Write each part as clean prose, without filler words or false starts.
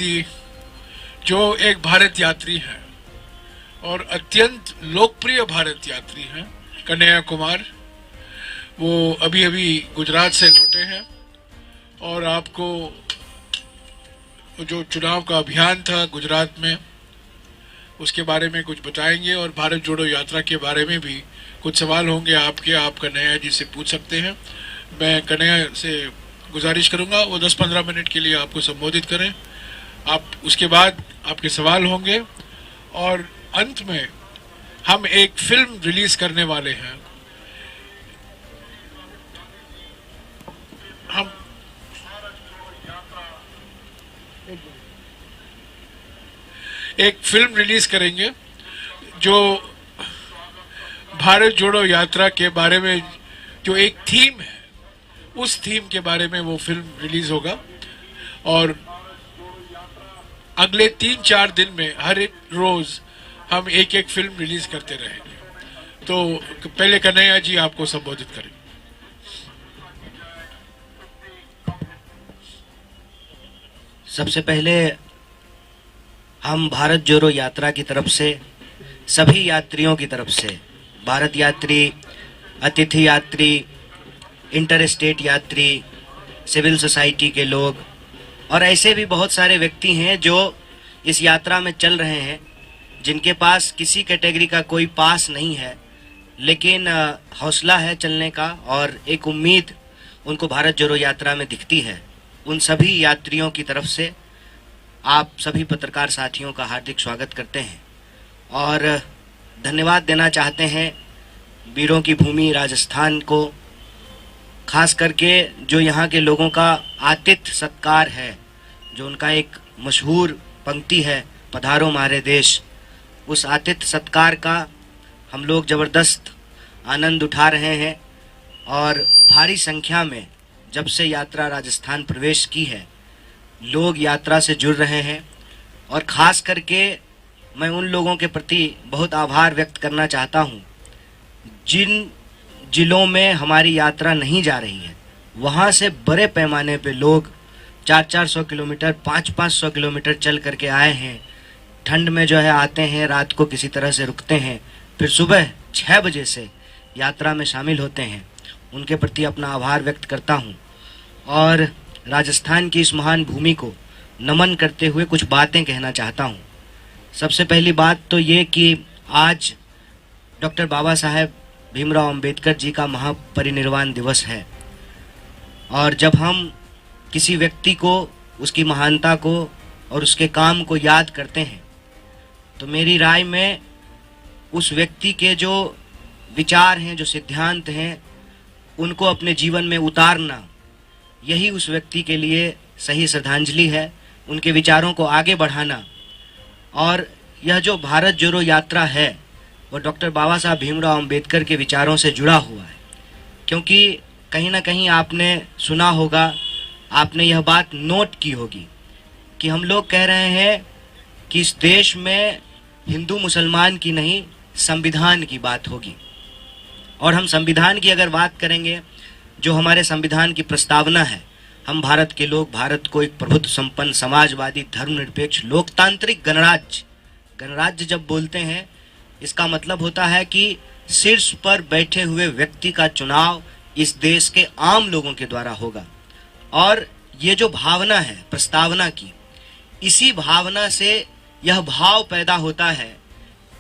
व्यक्ति जो एक भारत यात्री है और अत्यंत लोकप्रिय भारत यात्री हैं, कन्हैया कुमार। वो अभी अभी गुजरात से लौटे हैं और आपको जो चुनाव का अभियान था गुजरात में उसके बारे में कुछ बताएंगे और भारत जोड़ो यात्रा के बारे में भी कुछ सवाल होंगे आपके, आप कन्हैया जी से पूछ सकते हैं। मैं कन्हैया से गुजारिश करूंगा वो 10-15 मिनट के लिए आपको संबोधित करें। आप उसके बाद आपके सवाल होंगे और अंत में हम एक फिल्म रिलीज करने वाले हैं। हम एक फिल्म रिलीज करेंगे जो भारत जोड़ो यात्रा के बारे में जो एक थीम है, उस थीम के बारे में वो फिल्म रिलीज होगा और अगले 3-4 दिन में हर एक रोज हम एक एक फिल्म रिलीज करते रहेंगे। तो पहले कन्हैया जी आपको संबोधित करेंगे। सबसे पहले हम भारत जोड़ो यात्रा की तरफ से सभी यात्रियों की तरफ से, भारत यात्री, अतिथि यात्री, इंटर स्टेट यात्री, सिविल सोसाइटी के लोग और ऐसे भी बहुत सारे व्यक्ति हैं जो इस यात्रा में चल रहे हैं, जिनके पास किसी कैटेगरी का कोई पास नहीं है, लेकिन हौसला है चलने का और एक उम्मीद उनको भारत जोड़ो यात्रा में दिखती है। उन सभी यात्रियों की तरफ से आप सभी पत्रकार साथियों का हार्दिक स्वागत करते हैं और धन्यवाद देना चाहते हैं वीरों की भूमि राजस्थान को, खास करके जो यहाँ के लोगों का आतिथ्य सत्कार है, जो उनका एक मशहूर पंक्ति है, पधारो हमारे देश। उस आतिथ्य सत्कार का हम लोग ज़बरदस्त आनंद उठा रहे हैं और भारी संख्या में जब से यात्रा राजस्थान प्रवेश की है, लोग यात्रा से जुड़ रहे हैं और ख़ास करके मैं उन लोगों के प्रति बहुत आभार व्यक्त करना चाहता हूँ जिन जिलों में हमारी यात्रा नहीं जा रही है, वहाँ से बड़े पैमाने पे लोग 400-400 किलोमीटर, 500-500 किलोमीटर चल करके आए हैं। ठंड में जो है आते हैं, रात को किसी तरह से रुकते हैं, फिर सुबह 6 बजे से यात्रा में शामिल होते हैं। उनके प्रति अपना आभार व्यक्त करता हूँ और राजस्थान की इस महान भूमि को नमन करते हुए कुछ बातें कहना चाहता हूँ। सबसे पहली बात तो ये कि आज डॉक्टर बाबा साहेब भीमराव अंबेडकर जी का महापरिनिर्वाण दिवस है और जब हम किसी व्यक्ति को, उसकी महानता को और उसके काम को याद करते हैं तो मेरी राय में उस व्यक्ति के जो विचार हैं, जो सिद्धांत हैं, उनको अपने जीवन में उतारना, यही उस व्यक्ति के लिए सही श्रद्धांजलि है। उनके विचारों को आगे बढ़ाना और यह जो भारत जोड़ो यात्रा है वो डॉक्टर बाबा साहब भीमराव अंबेडकर के विचारों से जुड़ा हुआ है, क्योंकि कहीं ना कहीं आपने सुना होगा, आपने यह बात नोट की होगी कि हम लोग कह रहे हैं कि इस देश में हिंदू मुसलमान की नहीं, संविधान की बात होगी। और हम संविधान की अगर बात करेंगे, जो हमारे संविधान की प्रस्तावना है, हम भारत के लोग भारत को एक प्रभुत्व संपन्न, समाजवादी, धर्मनिरपेक्ष, लोकतांत्रिक गणराज्य जब बोलते हैं, इसका मतलब होता है कि शीर्ष पर बैठे हुए व्यक्ति का चुनाव इस देश के आम लोगों के द्वारा होगा। और ये जो भावना है प्रस्तावना की, इसी भावना से यह भाव पैदा होता है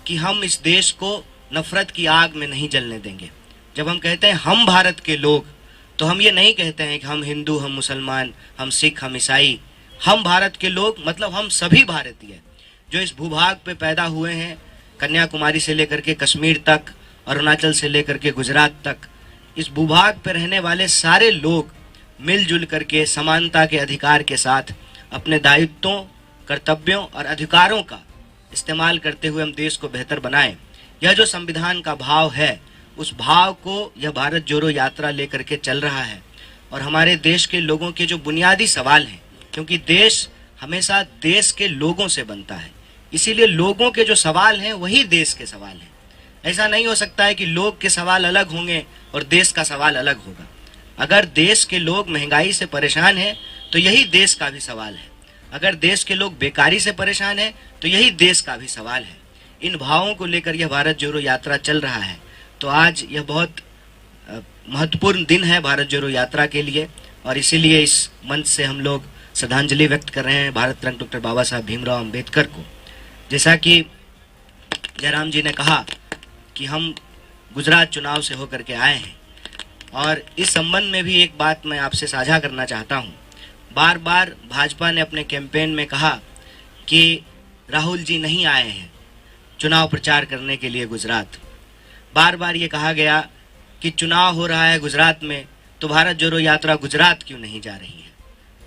कि हम इस देश को नफरत की आग में नहीं जलने देंगे। जब हम कहते हैं हम भारत के लोग, तो हम ये नहीं कहते हैं कि हम हिंदू, हम मुसलमान, हम सिख, हम ईसाई। हम भारत के लोग मतलब हम सभी भारतीय जो इस भूभाग पे पैदा हुए हैं, कन्याकुमारी से लेकर के कश्मीर तक, अरुणाचल से लेकर के गुजरात तक, इस भूभाग पे रहने वाले सारे लोग मिलजुल करके समानता के अधिकार के साथ अपने दायित्वों, कर्तव्यों और अधिकारों का इस्तेमाल करते हुए हम देश को बेहतर बनाएं। यह जो संविधान का भाव है, उस भाव को यह भारत जोड़ो यात्रा लेकर के चल रहा है। और हमारे देश के लोगों के जो बुनियादी सवाल हैं, क्योंकि देश हमेशा देश के लोगों से बनता है, इसीलिए लोगों के जो सवाल हैं वही देश के सवाल हैं। ऐसा नहीं हो सकता है कि लोग के सवाल अलग होंगे और देश का सवाल अलग होगा। अगर देश के लोग महंगाई से परेशान हैं तो यही देश का भी सवाल है। अगर देश के लोग बेकारी से परेशान हैं तो यही देश का भी सवाल है। इन भावों को लेकर यह भारत जोड़ो यात्रा चल रहा है। तो आज यह बहुत महत्वपूर्ण दिन है भारत जोड़ो यात्रा के लिए, और इसीलिए इस मंच से हम लोग श्रद्धांजलि व्यक्त कर रहे हैं भारत रत्न डॉक्टर बाबा साहब भीमराव अंबेडकर को। जैसा कि जयराम जी ने कहा कि हम गुजरात चुनाव से होकर के आए हैं, और इस संबंध में भी एक बात मैं आपसे साझा करना चाहता हूं। बार बार भाजपा ने अपने कैंपेन में कहा कि राहुल जी नहीं आए हैं चुनाव प्रचार करने के लिए गुजरात। बार बार ये कहा गया कि चुनाव हो रहा है गुजरात में, तो भारत जोड़ो यात्रा गुजरात क्यों नहीं जा रही है।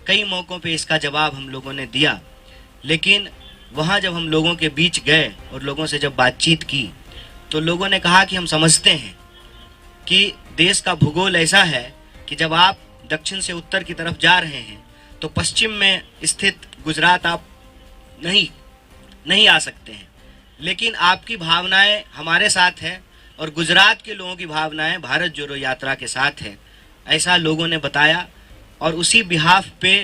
कई मौकों पे इसका जवाब हम लोगों ने दिया, लेकिन वहाँ जब हम लोगों के बीच गए और लोगों से जब बातचीत की तो लोगों ने कहा कि हम समझते हैं कि देश का भूगोल ऐसा है कि जब आप दक्षिण से उत्तर की तरफ जा रहे हैं तो पश्चिम में स्थित गुजरात आप नहीं आ सकते हैं, लेकिन आपकी भावनाएं हमारे साथ है और गुजरात के लोगों की भावनाएं भारत जोड़ो यात्रा के साथ है, ऐसा लोगों ने बताया। और उसी बिहाफ पे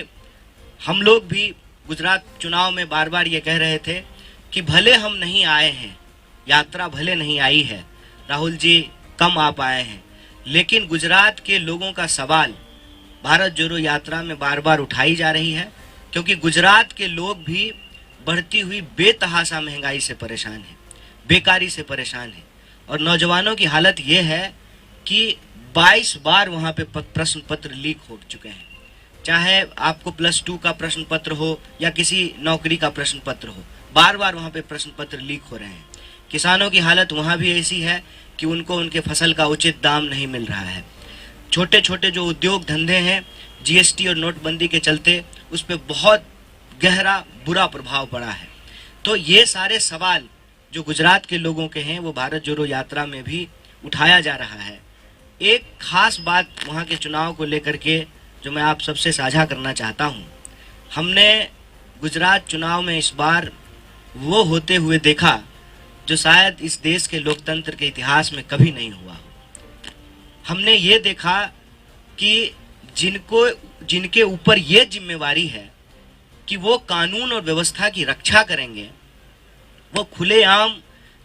हम लोग भी गुजरात चुनाव में बार बार ये कह रहे थे कि भले हम नहीं आए हैं, यात्रा भले नहीं आई है, राहुल जी कम आ पाए हैं, लेकिन गुजरात के लोगों का सवाल भारत जोड़ो यात्रा में बार बार उठाई जा रही है, क्योंकि गुजरात के लोग भी बढ़ती हुई बेतहाशा महंगाई से परेशान हैं, बेकारी से परेशान हैं, और नौजवानों की हालत ये है कि 22 बार वहाँ पे प्रश्न पत्र लीक हो चुके हैं। चाहे आपको +2 का प्रश्न पत्र हो या किसी नौकरी का प्रश्न पत्र हो, बार बार वहाँ पे प्रश्न पत्र लीक हो रहे हैं। किसानों की हालत वहाँ भी ऐसी है कि उनको उनके फसल का उचित दाम नहीं मिल रहा है। छोटे छोटे जो उद्योग धंधे हैं, जीएसटी और नोटबंदी के चलते उस पर बहुत गहरा बुरा प्रभाव पड़ा है। तो ये सारे सवाल जो गुजरात के लोगों के हैं वो भारत जोड़ो यात्रा में भी उठाया जा रहा है। एक खास बात वहाँ के चुनाव को लेकर के जो मैं आप सबसे साझा करना चाहता हूँ, हमने गुजरात चुनाव में इस बार वो होते हुए देखा जो शायद इस देश के लोकतंत्र के इतिहास में कभी नहीं हुआ। हमने ये देखा कि जिनके ऊपर ये जिम्मेवारी है कि वो कानून और व्यवस्था की रक्षा करेंगे, वो खुलेआम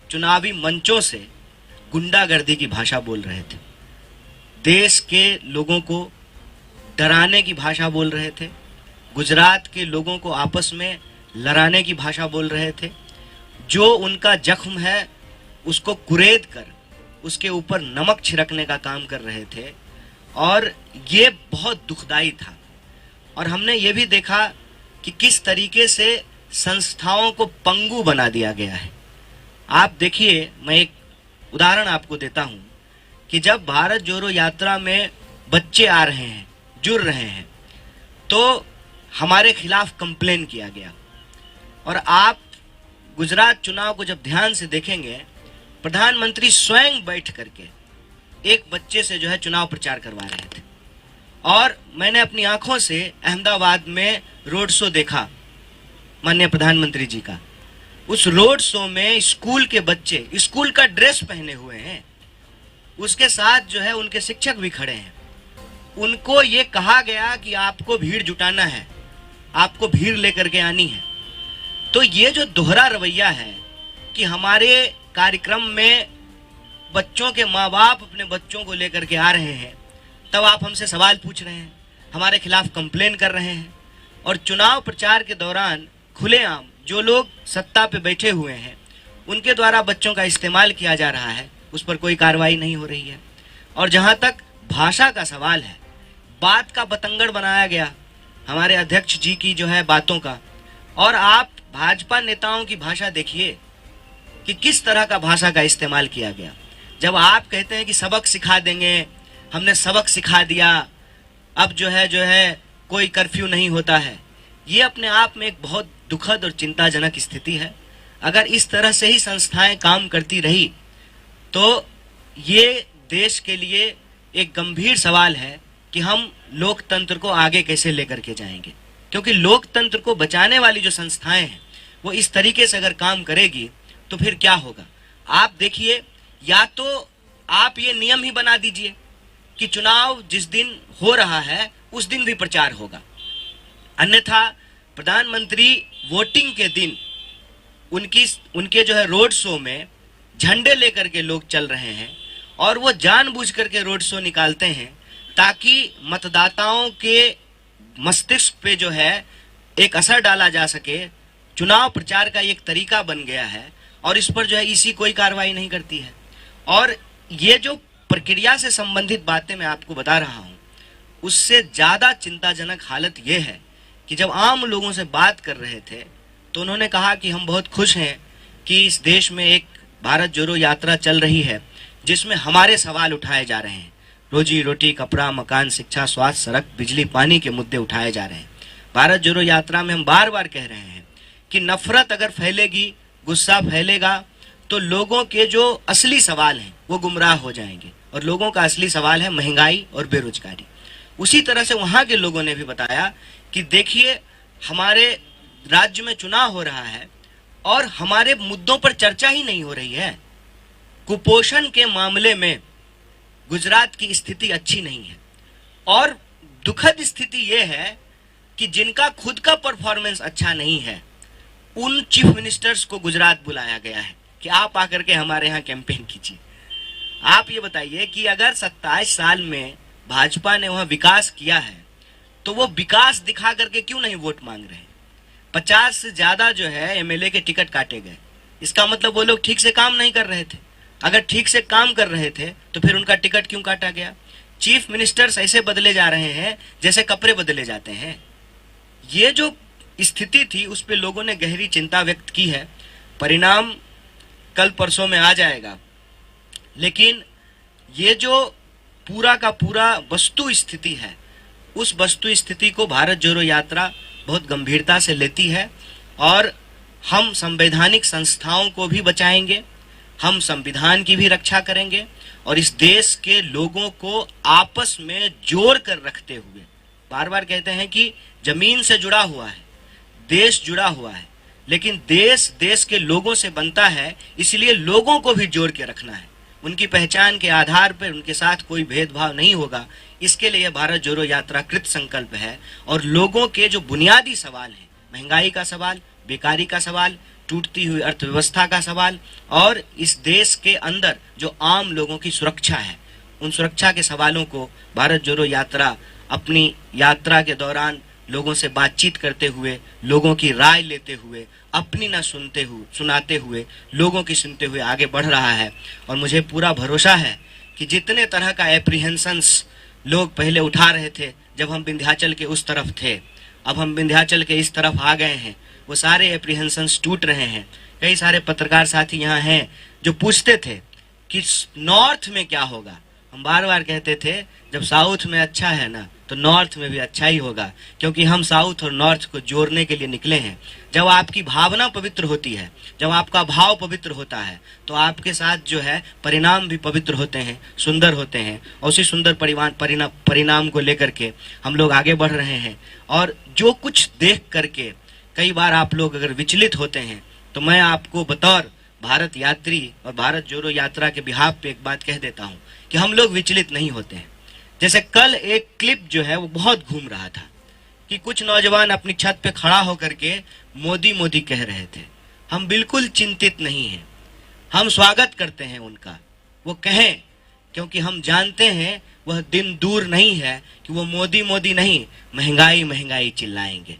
चुनावी मंचों से गुंडागर्दी की भाषा बोल रहे थे, देश के लोगों को डराने की भाषा बोल रहे थे, गुजरात के लोगों को आपस में लड़ाने की भाषा बोल रहे थे। जो उनका जख्म है उसको कुरेद कर उसके ऊपर नमक छिड़कने का काम कर रहे थे, और ये बहुत दुखदाई था। और हमने ये भी देखा कि किस तरीके से संस्थाओं को पंगु बना दिया गया है। आप देखिए, मैं एक उदाहरण आपको देता हूं कि जब भारत जोड़ो यात्रा में बच्चे आ रहे हैं, जुड़ रहे हैं, तो हमारे खिलाफ कंप्लेन किया गया। और आप गुजरात चुनाव को जब ध्यान से देखेंगे, प्रधानमंत्री स्वयं बैठ करके एक बच्चे से जो है चुनाव प्रचार करवा रहे थे। और मैंने अपनी आंखों से अहमदाबाद में रोड शो देखा माननीय प्रधानमंत्री जी का। उस रोड शो में स्कूल के बच्चे स्कूल का ड्रेस पहने हुए हैं, उसके साथ जो है उनके शिक्षक भी खड़े हैं। उनको ये कहा गया कि आपको भीड़ जुटाना है, आपको भीड़ लेकर के आनी है। तो ये जो दोहरा रवैया है कि हमारे कार्यक्रम में बच्चों के माँ बाप अपने बच्चों को लेकर के आ रहे हैं, तब आप हमसे सवाल पूछ रहे हैं, हमारे खिलाफ कंप्लेन कर रहे हैं, और चुनाव प्रचार के दौरान खुलेआम जो लोग सत्ता पे बैठे हुए हैं उनके द्वारा बच्चों का इस्तेमाल किया जा रहा है, उस पर कोई कार्रवाई नहीं हो रही है। और जहां तक भाषा का सवाल है, बात का बतंगड़ बनाया गया हमारे अध्यक्ष जी की जो है बातों का। और आप भाजपा नेताओं की भाषा देखिए कि किस तरह का भाषा का इस्तेमाल किया गया। जब आप कहते हैं कि सबक सिखा देंगे, हमने सबक सिखा दिया, अब जो है कोई कर्फ्यू नहीं होता है, ये अपने आप में एक बहुत दुखद और चिंताजनक स्थिति है। अगर इस तरह से ही संस्थाएं काम करती रही तो ये देश के लिए एक गंभीर सवाल है कि हम लोकतंत्र को आगे कैसे लेकर के जाएंगे। क्योंकि लोकतंत्र को बचाने वाली जो संस्थाएं हैं वो इस तरीके से अगर काम करेगी तो फिर क्या होगा। आप देखिए, या तो आप ये नियम ही बना दीजिए कि चुनाव जिस दिन हो रहा है उस दिन भी प्रचार होगा, अन्यथा प्रधानमंत्री वोटिंग के दिन उनके जो है रोड शो में झंडे लेकर के लोग चल रहे हैं और वो जानबूझ करके रोड शो निकालते हैं ताकि मतदाताओं के मस्तिष्क पे जो है एक असर डाला जा सके। चुनाव प्रचार का एक तरीका बन गया है और इस पर जो है इसी कोई कार्रवाई नहीं करती है। और ये जो प्रक्रिया से संबंधित बातें मैं आपको बता रहा हूँ, उससे ज़्यादा चिंताजनक हालत ये है कि जब आम लोगों से बात कर रहे थे तो उन्होंने कहा कि हम बहुत खुश हैं कि इस देश में एक भारत जोड़ो यात्रा चल रही है जिसमें हमारे सवाल उठाए जा रहे हैं। रोजी रोटी, कपड़ा, मकान, शिक्षा, स्वास्थ्य, सड़क, बिजली, पानी के मुद्दे उठाए जा रहे हैं। भारत जोड़ो यात्रा में हम बार बार कह रहे हैं कि नफरत अगर फैलेगी, गुस्सा फैलेगा तो लोगों के जो असली सवाल हैं वो गुमराह हो जाएंगे और लोगों का असली सवाल है महंगाई और बेरोजगारी। उसी तरह से वहां के लोगों ने भी बताया कि देखिए हमारे राज्य में चुनाव हो रहा है और हमारे मुद्दों पर चर्चा ही नहीं हो रही है। कुपोषण के मामले में गुजरात की स्थिति अच्छी नहीं है और दुखद स्थिति यह है कि जिनका खुद का परफॉर्मेंस अच्छा नहीं है उन चीफ मिनिस्टर्स को गुजरात बुलाया गया है कि आप आकर के हमारे यहाँ कैंपेन कीजिए। आप ये बताइए कि अगर 27 साल में भाजपा ने वहां विकास किया है तो वो विकास दिखा करके क्यों नहीं वोट मांग रहे हैं? 50 से ज्यादा जो है एमएलए के टिकट काटे गए। इसका मतलब वो लोग ठीक से काम नहीं कर रहे थे। अगर ठीक से काम कर रहे थे तो फिर उनका टिकट क्यों काटा गया? चीफ मिनिस्टर्स ऐसे बदले जा रहे हैं जैसे कपड़े बदले जाते हैं। ये जो स्थिति थी उस पे लोगों ने गहरी चिंता व्यक्त की है। परिणाम कल परसों में आ जाएगा, लेकिन ये जो पूरा का पूरा वस्तु स्थिति है उस वस्तु स्थिति को भारत जोड़ो यात्रा बहुत गंभीरता से लेती है और हम संवैधानिक संस्थाओं को भी बचाएंगे, हम संविधान की भी रक्षा करेंगे और इस देश के लोगों को आपस में जोड़ कर रखते हुए, बार बार कहते हैं कि जमीन से जुड़ा हुआ है, देश जुड़ा हुआ है, लेकिन देश के लोगों से बनता है, इसलिए लोगों को भी जोड़ के रखना है। उनकी पहचान के आधार पर उनके साथ कोई भेदभाव नहीं होगा। इसके लिए भारत जोड़ो यात्रा कृत संकल्प है और लोगों के जो बुनियादी सवाल हैं, महंगाई का सवाल, बेकारी का सवाल, टूटती हुई अर्थव्यवस्था का सवाल और इस देश के अंदर जो आम लोगों की सुरक्षा है, उन सुरक्षा के सवालों को भारत जोड़ो यात्रा अपनी यात्रा के दौरान लोगों से बातचीत करते हुए, लोगों की राय लेते हुए, अपनी ना सुनाते हुए, लोगों की सुनते हुए आगे बढ़ रहा है। और मुझे पूरा भरोसा है कि जितने तरह का एप्रीहेंशंस लोग पहले उठा रहे थे जब हम विंध्याचल के उस तरफ थे, अब हम विंध्याचल के इस तरफ आ गए हैं, वो सारे एप्रीहेंशंस टूट रहे हैं। कई सारे पत्रकार साथी यहाँ हैं जो पूछते थे कि नॉर्थ में क्या होगा। हम बार बार कहते थे जब साउथ में अच्छा है ना तो नॉर्थ में भी अच्छा ही होगा, क्योंकि हम साउथ और नॉर्थ को जोड़ने के लिए निकले हैं। जब आपकी भावना पवित्र होती है, जब आपका भाव पवित्र होता है तो आपके साथ जो है परिणाम भी पवित्र होते हैं, सुंदर होते हैं और उसी सुंदर परिणाम को लेकर के हम लोग आगे बढ़ रहे हैं। और जो कुछ देख करके कई बार आप लोग अगर विचलित होते हैं तो मैं आपको बतौर भारत यात्री और भारत जोड़ो यात्रा के बिहाफ पे एक बात कह देता हूँ कि हम लोग विचलित नहीं होते हैं। जैसे कल एक क्लिप जो है वो बहुत घूम रहा था कि कुछ नौजवान अपनी छत पे खड़ा होकर के मोदी मोदी कह रहे थे। हम बिल्कुल चिंतित नहीं हैं, हम स्वागत करते हैं उनका, वो कहें, क्योंकि हम जानते हैं वह दिन दूर नहीं है कि वो मोदी मोदी नहीं महंगाई महंगाई चिल्लाएंगे।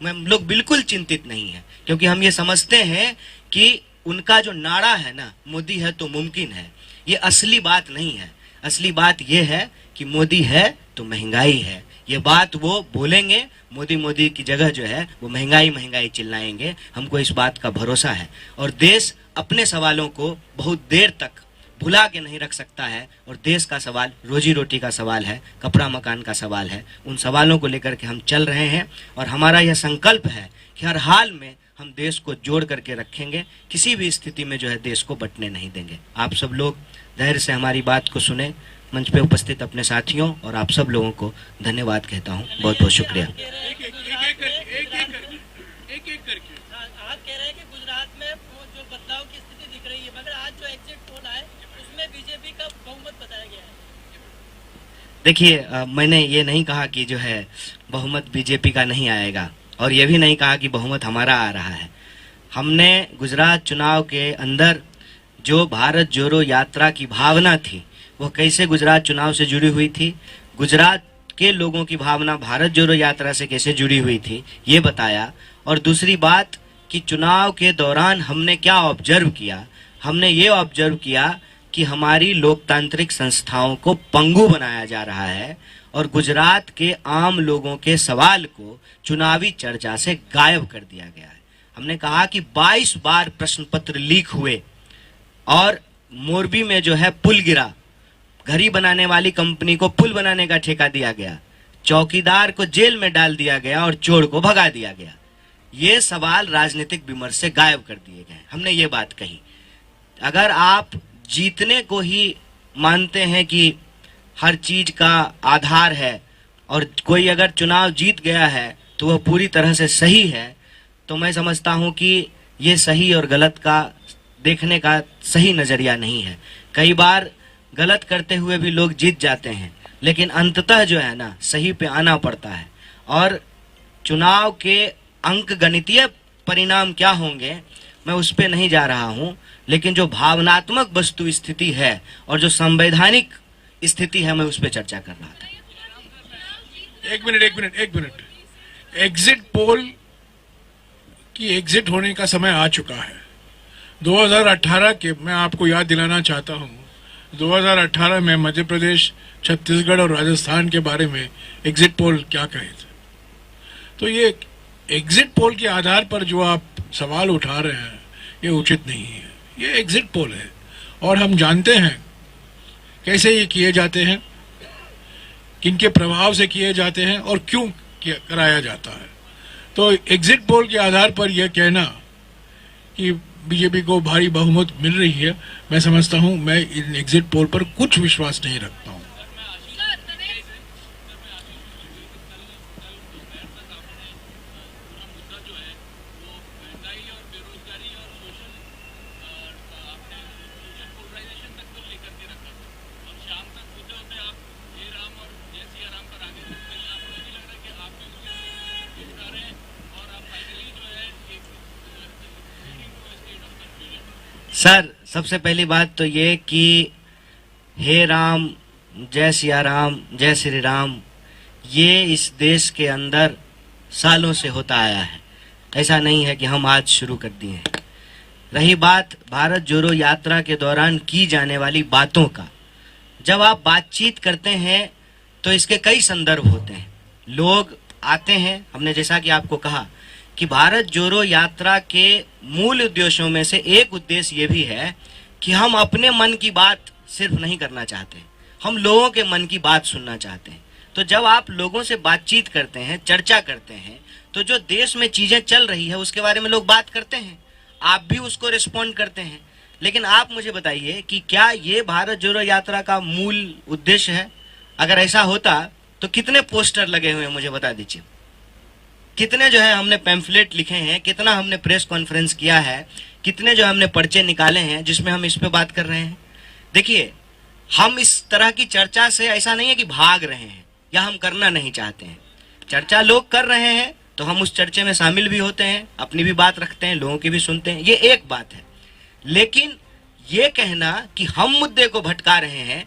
हम लोग बिल्कुल चिंतित नहीं है, क्योंकि हम ये समझते हैं कि उनका जो नारा है ना, मोदी है तो मुमकिन है, ये असली बात नहीं है। असली बात ये है कि मोदी है तो महंगाई है। ये बात वो बोलेंगे, मोदी मोदी की जगह जो है वो महंगाई महंगाई चिल्लाएंगे। हमको इस बात का भरोसा है और देश अपने सवालों को बहुत देर तक भुला के नहीं रख सकता है। और देश का सवाल रोजी रोटी का सवाल है, कपड़ा मकान का सवाल है। उन सवालों को लेकर के हम चल रहे हैं और हमारा यह संकल्प है कि हर हाल में हम देश को जोड़ करके रखेंगे, किसी भी स्थिति में जो है देश को बंटने नहीं देंगे। आप सब लोग धैर्य से हमारी बात को सुने। मंच पे उपस्थित अपने साथियों और आप सब लोगों को धन्यवाद कहता हूँ। बहुत बहुत शुक्रिया। आप कह रहे हैं कि गुजरात में जो बदलाव की स्थिति दिख रही है, मगर आज जो एग्जिट पोल है उसमें बीजेपी का बहुमत बताया गया है। देखिए, मैंने ये नहीं कहा कि जो है बहुमत बीजेपी का नहीं आएगा। और ये भी नहीं कहा कि बहुमत हमारा आ रहा है। हमने गुजरात चुनाव के अंदर जो भारत जोड़ो यात्रा की भावना थी वो कैसे गुजरात चुनाव से जुड़ी हुई थी, गुजरात के लोगों की भावना भारत जोड़ो यात्रा से कैसे जुड़ी हुई थी, ये बताया। और दूसरी बात कि चुनाव के दौरान हमने क्या ऑब्जर्व किया, हमने ये ऑब्जर्व किया कि हमारी लोकतांत्रिक संस्थाओं को पंगु बनाया जा रहा है और गुजरात के आम लोगों के सवाल को चुनावी चर्चा से गायब कर दिया गया है। हमने कहा कि 22 बार प्रश्न पत्र लीक हुए और मोरबी में जो है पुल गिरा, घड़ी बनाने वाली कंपनी को पुल बनाने का ठेका दिया गया, चौकीदार को जेल में डाल दिया गया और चोर को भगा दिया गया। ये सवाल राजनीतिक विमर्श से गायब कर दिए गए। हमने ये बात कही, अगर आप जीतने को ही मानते हैं कि हर चीज का आधार है और कोई अगर चुनाव जीत गया है तो वह पूरी तरह से सही है, तो मैं समझता हूं कि ये सही और गलत का देखने का सही नजरिया नहीं है। कई बार गलत करते हुए भी लोग जीत जाते हैं, लेकिन अंततः जो है ना सही पे आना पड़ता है। और चुनाव के अंक गणितीय परिणाम क्या होंगे मैं उस पे नहीं जा रहा हूं, लेकिन जो भावनात्मक वस्तु स्थिति है और जो संवैधानिक स्थिति है मैं उस पे चर्चा कर रहा था। एक मिनट। एग्जिट पोल की एग्जिट होने का समय आ चुका है। 2018 के मैं आपको याद दिलाना चाहता हूं, 2018 में मध्य प्रदेश, छत्तीसगढ़ और राजस्थान के बारे में एग्जिट पोल क्या कहे थे। तो ये एग्जिट पोल के आधार पर जो आप सवाल उठा रहे हैं ये उचित नहीं है। ये एग्जिट पोल है और हम जानते हैं कैसे ये किए जाते हैं, किनके प्रभाव से किए जाते हैं और क्यों कराया जाता है। तो एग्जिट पोल के आधार पर यह कहना कि बीजेपी को भारी बहुमत मिल रही है, मैं समझता हूं, मैं इन एग्जिट पोल पर कुछ विश्वास नहीं रखता हूं। सर, सबसे पहली बात तो ये कि हे राम, जय सिया राम, जय श्री राम, ये इस देश के अंदर सालों से होता आया है। ऐसा नहीं है कि हम आज शुरू कर दिए हैं। रही बात भारत जोड़ो यात्रा के दौरान की जाने वाली बातों का, जब आप बातचीत करते हैं तो इसके कई संदर्भ होते हैं। लोग आते हैं, हमने जैसा कि आपको कहा कि भारत जोड़ो यात्रा के मूल उद्देश्यों में से एक उद्देश्य ये भी है कि हम अपने मन की बात सिर्फ नहीं करना चाहते, हम लोगों के मन की बात सुनना चाहते हैं। तो जब आप लोगों से बातचीत करते हैं, चर्चा करते हैं, तो जो देश में चीजें चल रही है उसके बारे में लोग बात करते हैं, आप भी उसको रिस्पॉन्ड करते हैं। लेकिन आप मुझे बताइए कि क्या ये भारत जोड़ो यात्रा का मूल उद्देश्य है? अगर ऐसा होता तो कितने पोस्टर लगे हुए हैं मुझे बता दीजिए, कितने जो है हमने पैम्फलेट लिखे हैं, कितना हमने प्रेस कॉन्फ्रेंस किया है, कितने जो हमने पर्चे निकाले हैं जिसमें हम इस पे बात कर रहे हैं। देखिए, हम इस तरह की चर्चा से ऐसा नहीं है कि भाग रहे हैं या हम करना नहीं चाहते हैं। चर्चा लोग कर रहे हैं तो हम उस चर्चे में शामिल भी होते हैं, अपनी भी बात रखते हैं, लोगों की भी सुनते हैं, ये एक बात है। लेकिन ये कहना कि हम मुद्दे को भटका रहे हैं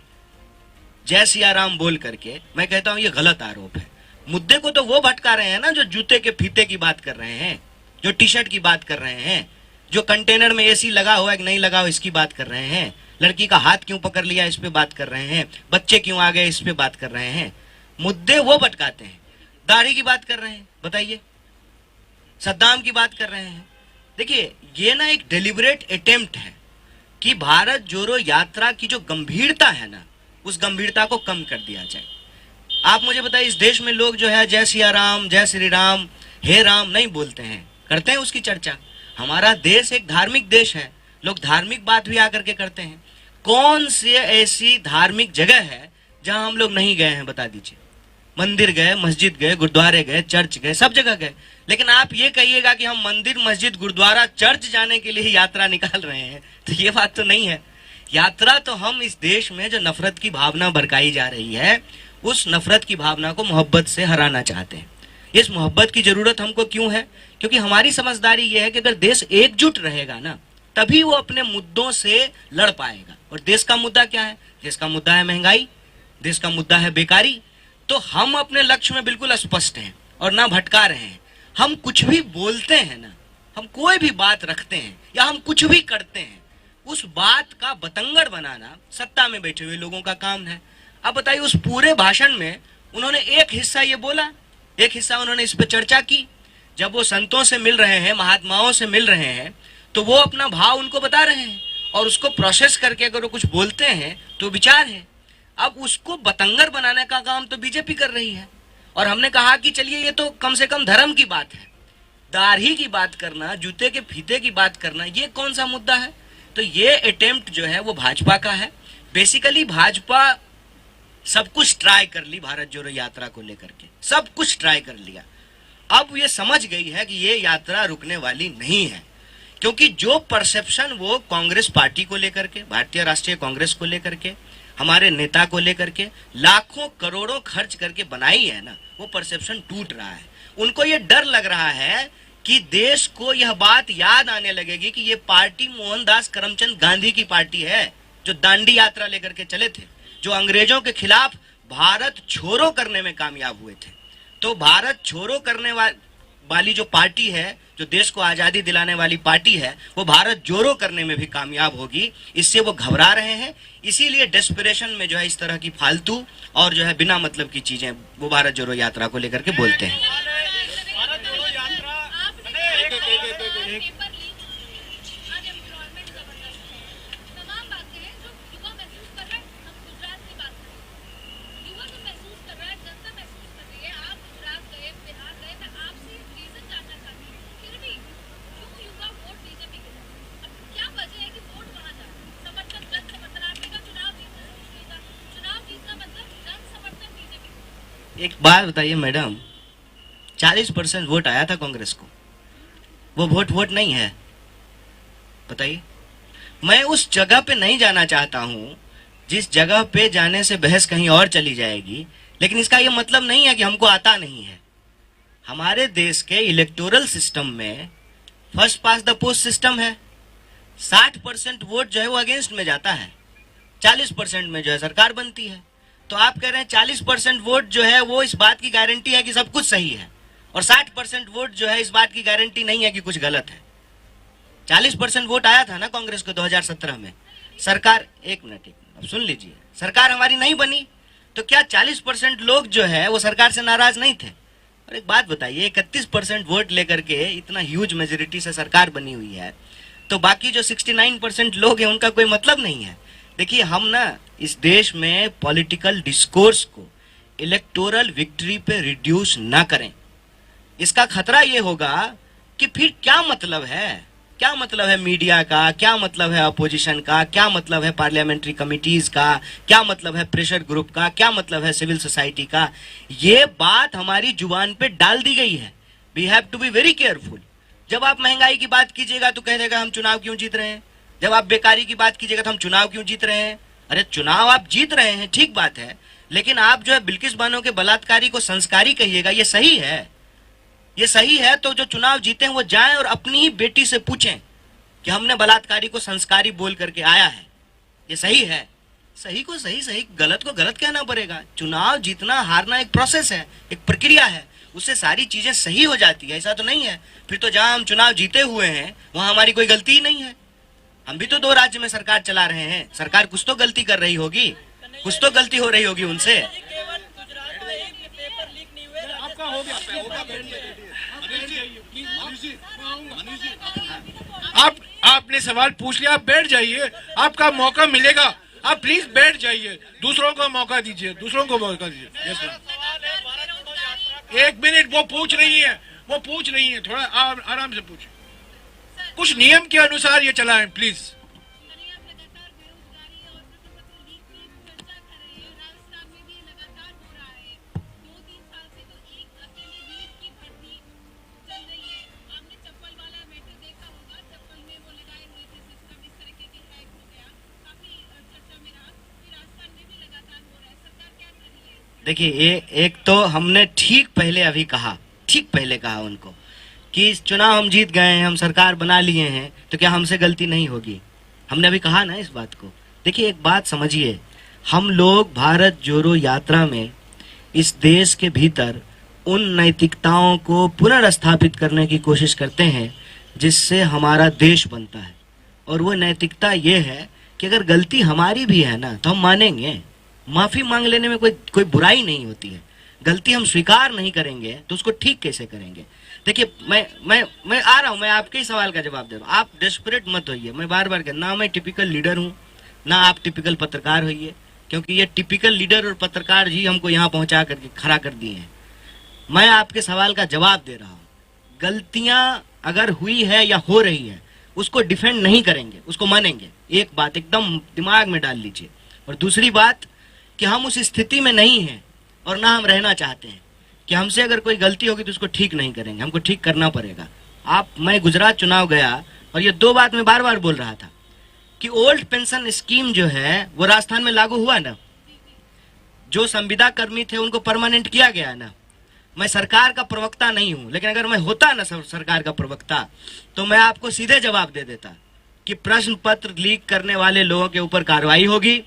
जय सिया राम बोल करके, मैं कहता हूं ये गलत आरोप है। मुद्दे को तो वो भटका रहे हैं ना जो जूते के फीते की बात कर रहे हैं, जो टी शर्ट की बात कर रहे हैं, जो कंटेनर में एसी लगा हुआ है कि नहीं लगा हुआ इसकी बात कर रहे हैं, लड़की का हाथ क्यों पकड़ लिया इस पे बात कर रहे हैं, बच्चे क्यों आ गए इस पे बात कर रहे हैं। मुद्दे वो भटकाते हैं। दाढ़ी की बात कर रहे हैं, बताइए, सद्दाम की बात कर रहे हैं। देखिए, ये ना एक डेलिबरेट अटेम्प्ट है कि भारत जोड़ो यात्रा की जो गंभीरता है ना, उस गंभीरता को कम कर दिया जाए। आप मुझे बताइए, इस देश में लोग जो है जय सिया राम, जय श्री राम, हे राम नहीं बोलते हैं, करते हैं उसकी चर्चा। हमारा देश एक धार्मिक देश है, लोग धार्मिक बात भी आकर के करते हैं। कौन सी ऐसी धार्मिक जगह है जहां हम लोग नहीं गए हैं, बता दीजिए। मंदिर गए, मस्जिद गए, गुरुद्वारे गए, चर्च गए, सब जगह गए। लेकिन आप ये कहिएगा कि हम मंदिर, मस्जिद, गुरुद्वारा, चर्च जाने के लिए यात्रा निकाल रहे हैं, तो ये बात तो नहीं है। यात्रा तो हम इस देश में जो नफरत की भावना भड़काई जा रही है, उस नफरत की भावना को मोहब्बत से हराना चाहते हैं। इस मोहब्बत की जरूरत हमको क्यों है? क्योंकि हमारी समझदारी यह है कि अगर देश एकजुट रहेगा ना, तभी वो अपने मुद्दों से लड़ पाएगा। और देश का मुद्दा क्या है? देश का मुद्दा है महंगाई, देश का मुद्दा है बेकारी। तो हम अपने लक्ष्य में बिल्कुल स्पष्ट हैं और ना भटका रहे हैं। हम कुछ भी बोलते हैं ना, हम कोई भी बात रखते हैं या हम कुछ भी करते हैं, उस बात का बतंगड़ बनाना सत्ता में बैठे हुए लोगों का काम है। अब बताइए, उस पूरे भाषण में उन्होंने एक हिस्सा ये बोला, एक हिस्सा उन्होंने इस पर चर्चा की। जब वो संतों से मिल रहे हैं, महात्माओं से मिल रहे हैं, तो वो अपना भाव उनको बता रहे हैं और उसको प्रोसेस करके अगर वो कुछ बोलते हैं तो विचार है। अब उसको बतंगर बनाने का काम तो बीजेपी कर रही है। और हमने कहा कि चलिए, ये तो कम से कम धर्म की बात है, दाढ़ी की बात करना, जूते के फीते की बात करना, ये कौन सा मुद्दा है? तो ये अटेम्प्ट जो है वो भाजपा का है। बेसिकली भाजपा सब कुछ ट्राई कर ली, भारत जोड़ो यात्रा को लेकर के सब कुछ ट्राई कर लिया। अब ये समझ गई है कि ये यात्रा रुकने वाली नहीं है, क्योंकि जो परसेप्शन वो कांग्रेस पार्टी को लेकर के, भारतीय राष्ट्रीय कांग्रेस को लेकर के, हमारे नेता को लेकर के लाखों करोड़ों खर्च करके बनाई है ना, वो परसेप्शन टूट रहा है। उनको ये डर लग रहा है कि देश को यह बात याद आने लगेगी कि ये पार्टी मोहनदास करमचंद गांधी की पार्टी है, जो दांडी यात्रा लेकर के चले थे, जो अंग्रेजों के खिलाफ भारत छोड़ो करने में कामयाब हुए थे। तो भारत छोड़ो करने वाली जो पार्टी है, जो देश को आजादी दिलाने वाली पार्टी है, वो भारत जोड़ो करने में भी कामयाब होगी। इससे वो घबरा रहे हैं, इसीलिए डेस्परेशन में जो है इस तरह की फालतू और जो है बिना मतलब की चीजें वो भारत जोड़ो यात्रा को लेकर के बोलते हैं। भारत जोड़ो यात्रा एक बात बताइए मैडम, 40% वोट आया था कांग्रेस को, वो वोट नहीं है? बताइए। मैं उस जगह पे नहीं जाना चाहता हूं जिस जगह पे जाने से बहस कहीं और चली जाएगी, लेकिन इसका ये मतलब नहीं है कि हमको आता नहीं है। हमारे देश के इलेक्टोरल सिस्टम में first pass the post system है। 60% वोट जो है वो अगेंस्ट में जाता है, 40% में जो है सरकार बनती है। तो आप कह रहे हैं 40% वोट जो है वो इस बात की गारंटी है कि सब कुछ सही है, और 60% वोट जो है इस बात की गारंटी नहीं है कि कुछ गलत है। 40% वोट आया था ना कांग्रेस को 2017 में। सरकार, एक मिनट अब सुन लीजिए, सरकार हमारी नहीं बनी, तो क्या 40% लोग जो है वो सरकार से नाराज नहीं थे? और एक बात बताइए, 31% वोट लेकर के इतना ह्यूज मेजोरिटी से सरकार बनी हुई है, तो बाकी जो 69% लोग हैं उनका कोई मतलब नहीं है। देखिए, हम ना इस देश में पॉलिटिकल डिस्कोर्स को इलेक्टोरल विक्ट्री पे रिड्यूस ना करें। इसका खतरा ये होगा कि फिर क्या मतलब है, क्या मतलब है मीडिया का, क्या मतलब है अपोजिशन का, क्या मतलब है पार्लियामेंट्री कमिटीज का, क्या मतलब है प्रेशर ग्रुप का, क्या मतलब है सिविल सोसाइटी का। ये बात हमारी जुबान पे डाल दी गई है। We have to be very careful. जब आप महंगाई की बात कीजिएगा तो कह देगा हम चुनाव क्यों जीत रहे हैं, जब आप बेकारी की बात कीजिएगा तो हम चुनाव क्यों जीत रहे हैं। अरे चुनाव आप जीत रहे हैं, ठीक बात है, लेकिन आप जो है बिल्किस बानो के बलात्कारी को संस्कारी कहिएगा, ये सही है? ये सही है तो जो चुनाव जीते हैं वो जाएं और अपनी ही बेटी से पूछें कि हमने बलात्कारी को संस्कारी बोल करके आया है, ये सही है? सही को सही, सही गलत को गलत कहना पड़ेगा। चुनाव जीतना हारना एक प्रोसेस है, एक प्रक्रिया है, उससे सारी चीजें सही हो जाती है, ऐसा तो नहीं है। फिर तो जहां हम चुनाव जीते हुए हैं वहां हमारी कोई गलती ही नहीं है। हम भी तो 2 राज्य में सरकार चला रहे हैं, सरकार कुछ तो गलती कर रही होगी, कुछ तो गलती हो रही होगी उनसे। केवल गुजरात में एक पेपर लीक नहीं हुए, आपका हो गया। आप आपने सवाल पूछ लिया, आप बैठ जाइए, आपका मौका मिलेगा, आप प्लीज बैठ जाइए, दूसरों को मौका दीजिए, दूसरों को मौका दीजिए। यस मैम, 1 मिनट, वो पूछ रही है, वो पूछ रही है, थोड़ा आराम से पूछिए, कुछ नियम के अनुसार ये चलाएं प्लीज। देखिए, एक तो हमने ठीक पहले अभी कहा ठीक पहले कहा उनको कि चुनाव हम जीत गए हैं, हम सरकार बना लिए हैं, तो क्या हमसे गलती नहीं होगी? हमने अभी कहा ना इस बात को। देखिए एक बात समझिए, हम लोग भारत जोड़ो यात्रा में इस देश के भीतर उन नैतिकताओं को पुनर्स्थापित करने की कोशिश करते हैं जिससे हमारा देश बनता है। और वो नैतिकता ये है कि अगर गलती हमारी भी है ना तो हम मानेंगे, माफी मांग लेने में कोई बुराई नहीं होती है। गलती हम स्वीकार नहीं करेंगे तो उसको ठीक कैसे करेंगे? देखिए मैं आ रहा हूँ, मैं आपके ही सवाल का जवाब दे रहा हूँ। आप डेस्परेट मत होइए, मैं बार बार ना मैं टिपिकल लीडर हूँ ना आप टिपिकल पत्रकार होइए, क्योंकि ये टिपिकल लीडर और पत्रकार जी हमको यहाँ पहुंचा करके खड़ा कर दिए हैं। मैं आपके सवाल का जवाब दे रहा हूँ। गलतियां अगर हुई है या हो रही है उसको डिफेंड नहीं करेंगे, उसको मानेंगे। एक बात एकदम दिमाग में डाल लीजिए। और दूसरी बात कि हम उस स्थिति में नहीं हैं और ना हम रहना चाहते हैं कि हमसे अगर कोई गलती होगी तो उसको ठीक नहीं करेंगे, हमको ठीक करना पड़ेगा। मैं गुजरात चुनाव गया और ये दो बात मैं बार बार बोल रहा था कि ओल्ड पेंशन स्कीम जो है वो राजस्थान में लागू हुआ ना, जो संविदा कर्मी थे उनको परमानेंट किया गया ना। मैं सरकार का प्रवक्ता नहीं हूं, लेकिन अगर मैं होता ना सरकार का प्रवक्ता तो मैं आपको सीधे जवाब दे देता कि प्रश्न पत्र लीक करने वाले लोगों के ऊपर कार्रवाई होगी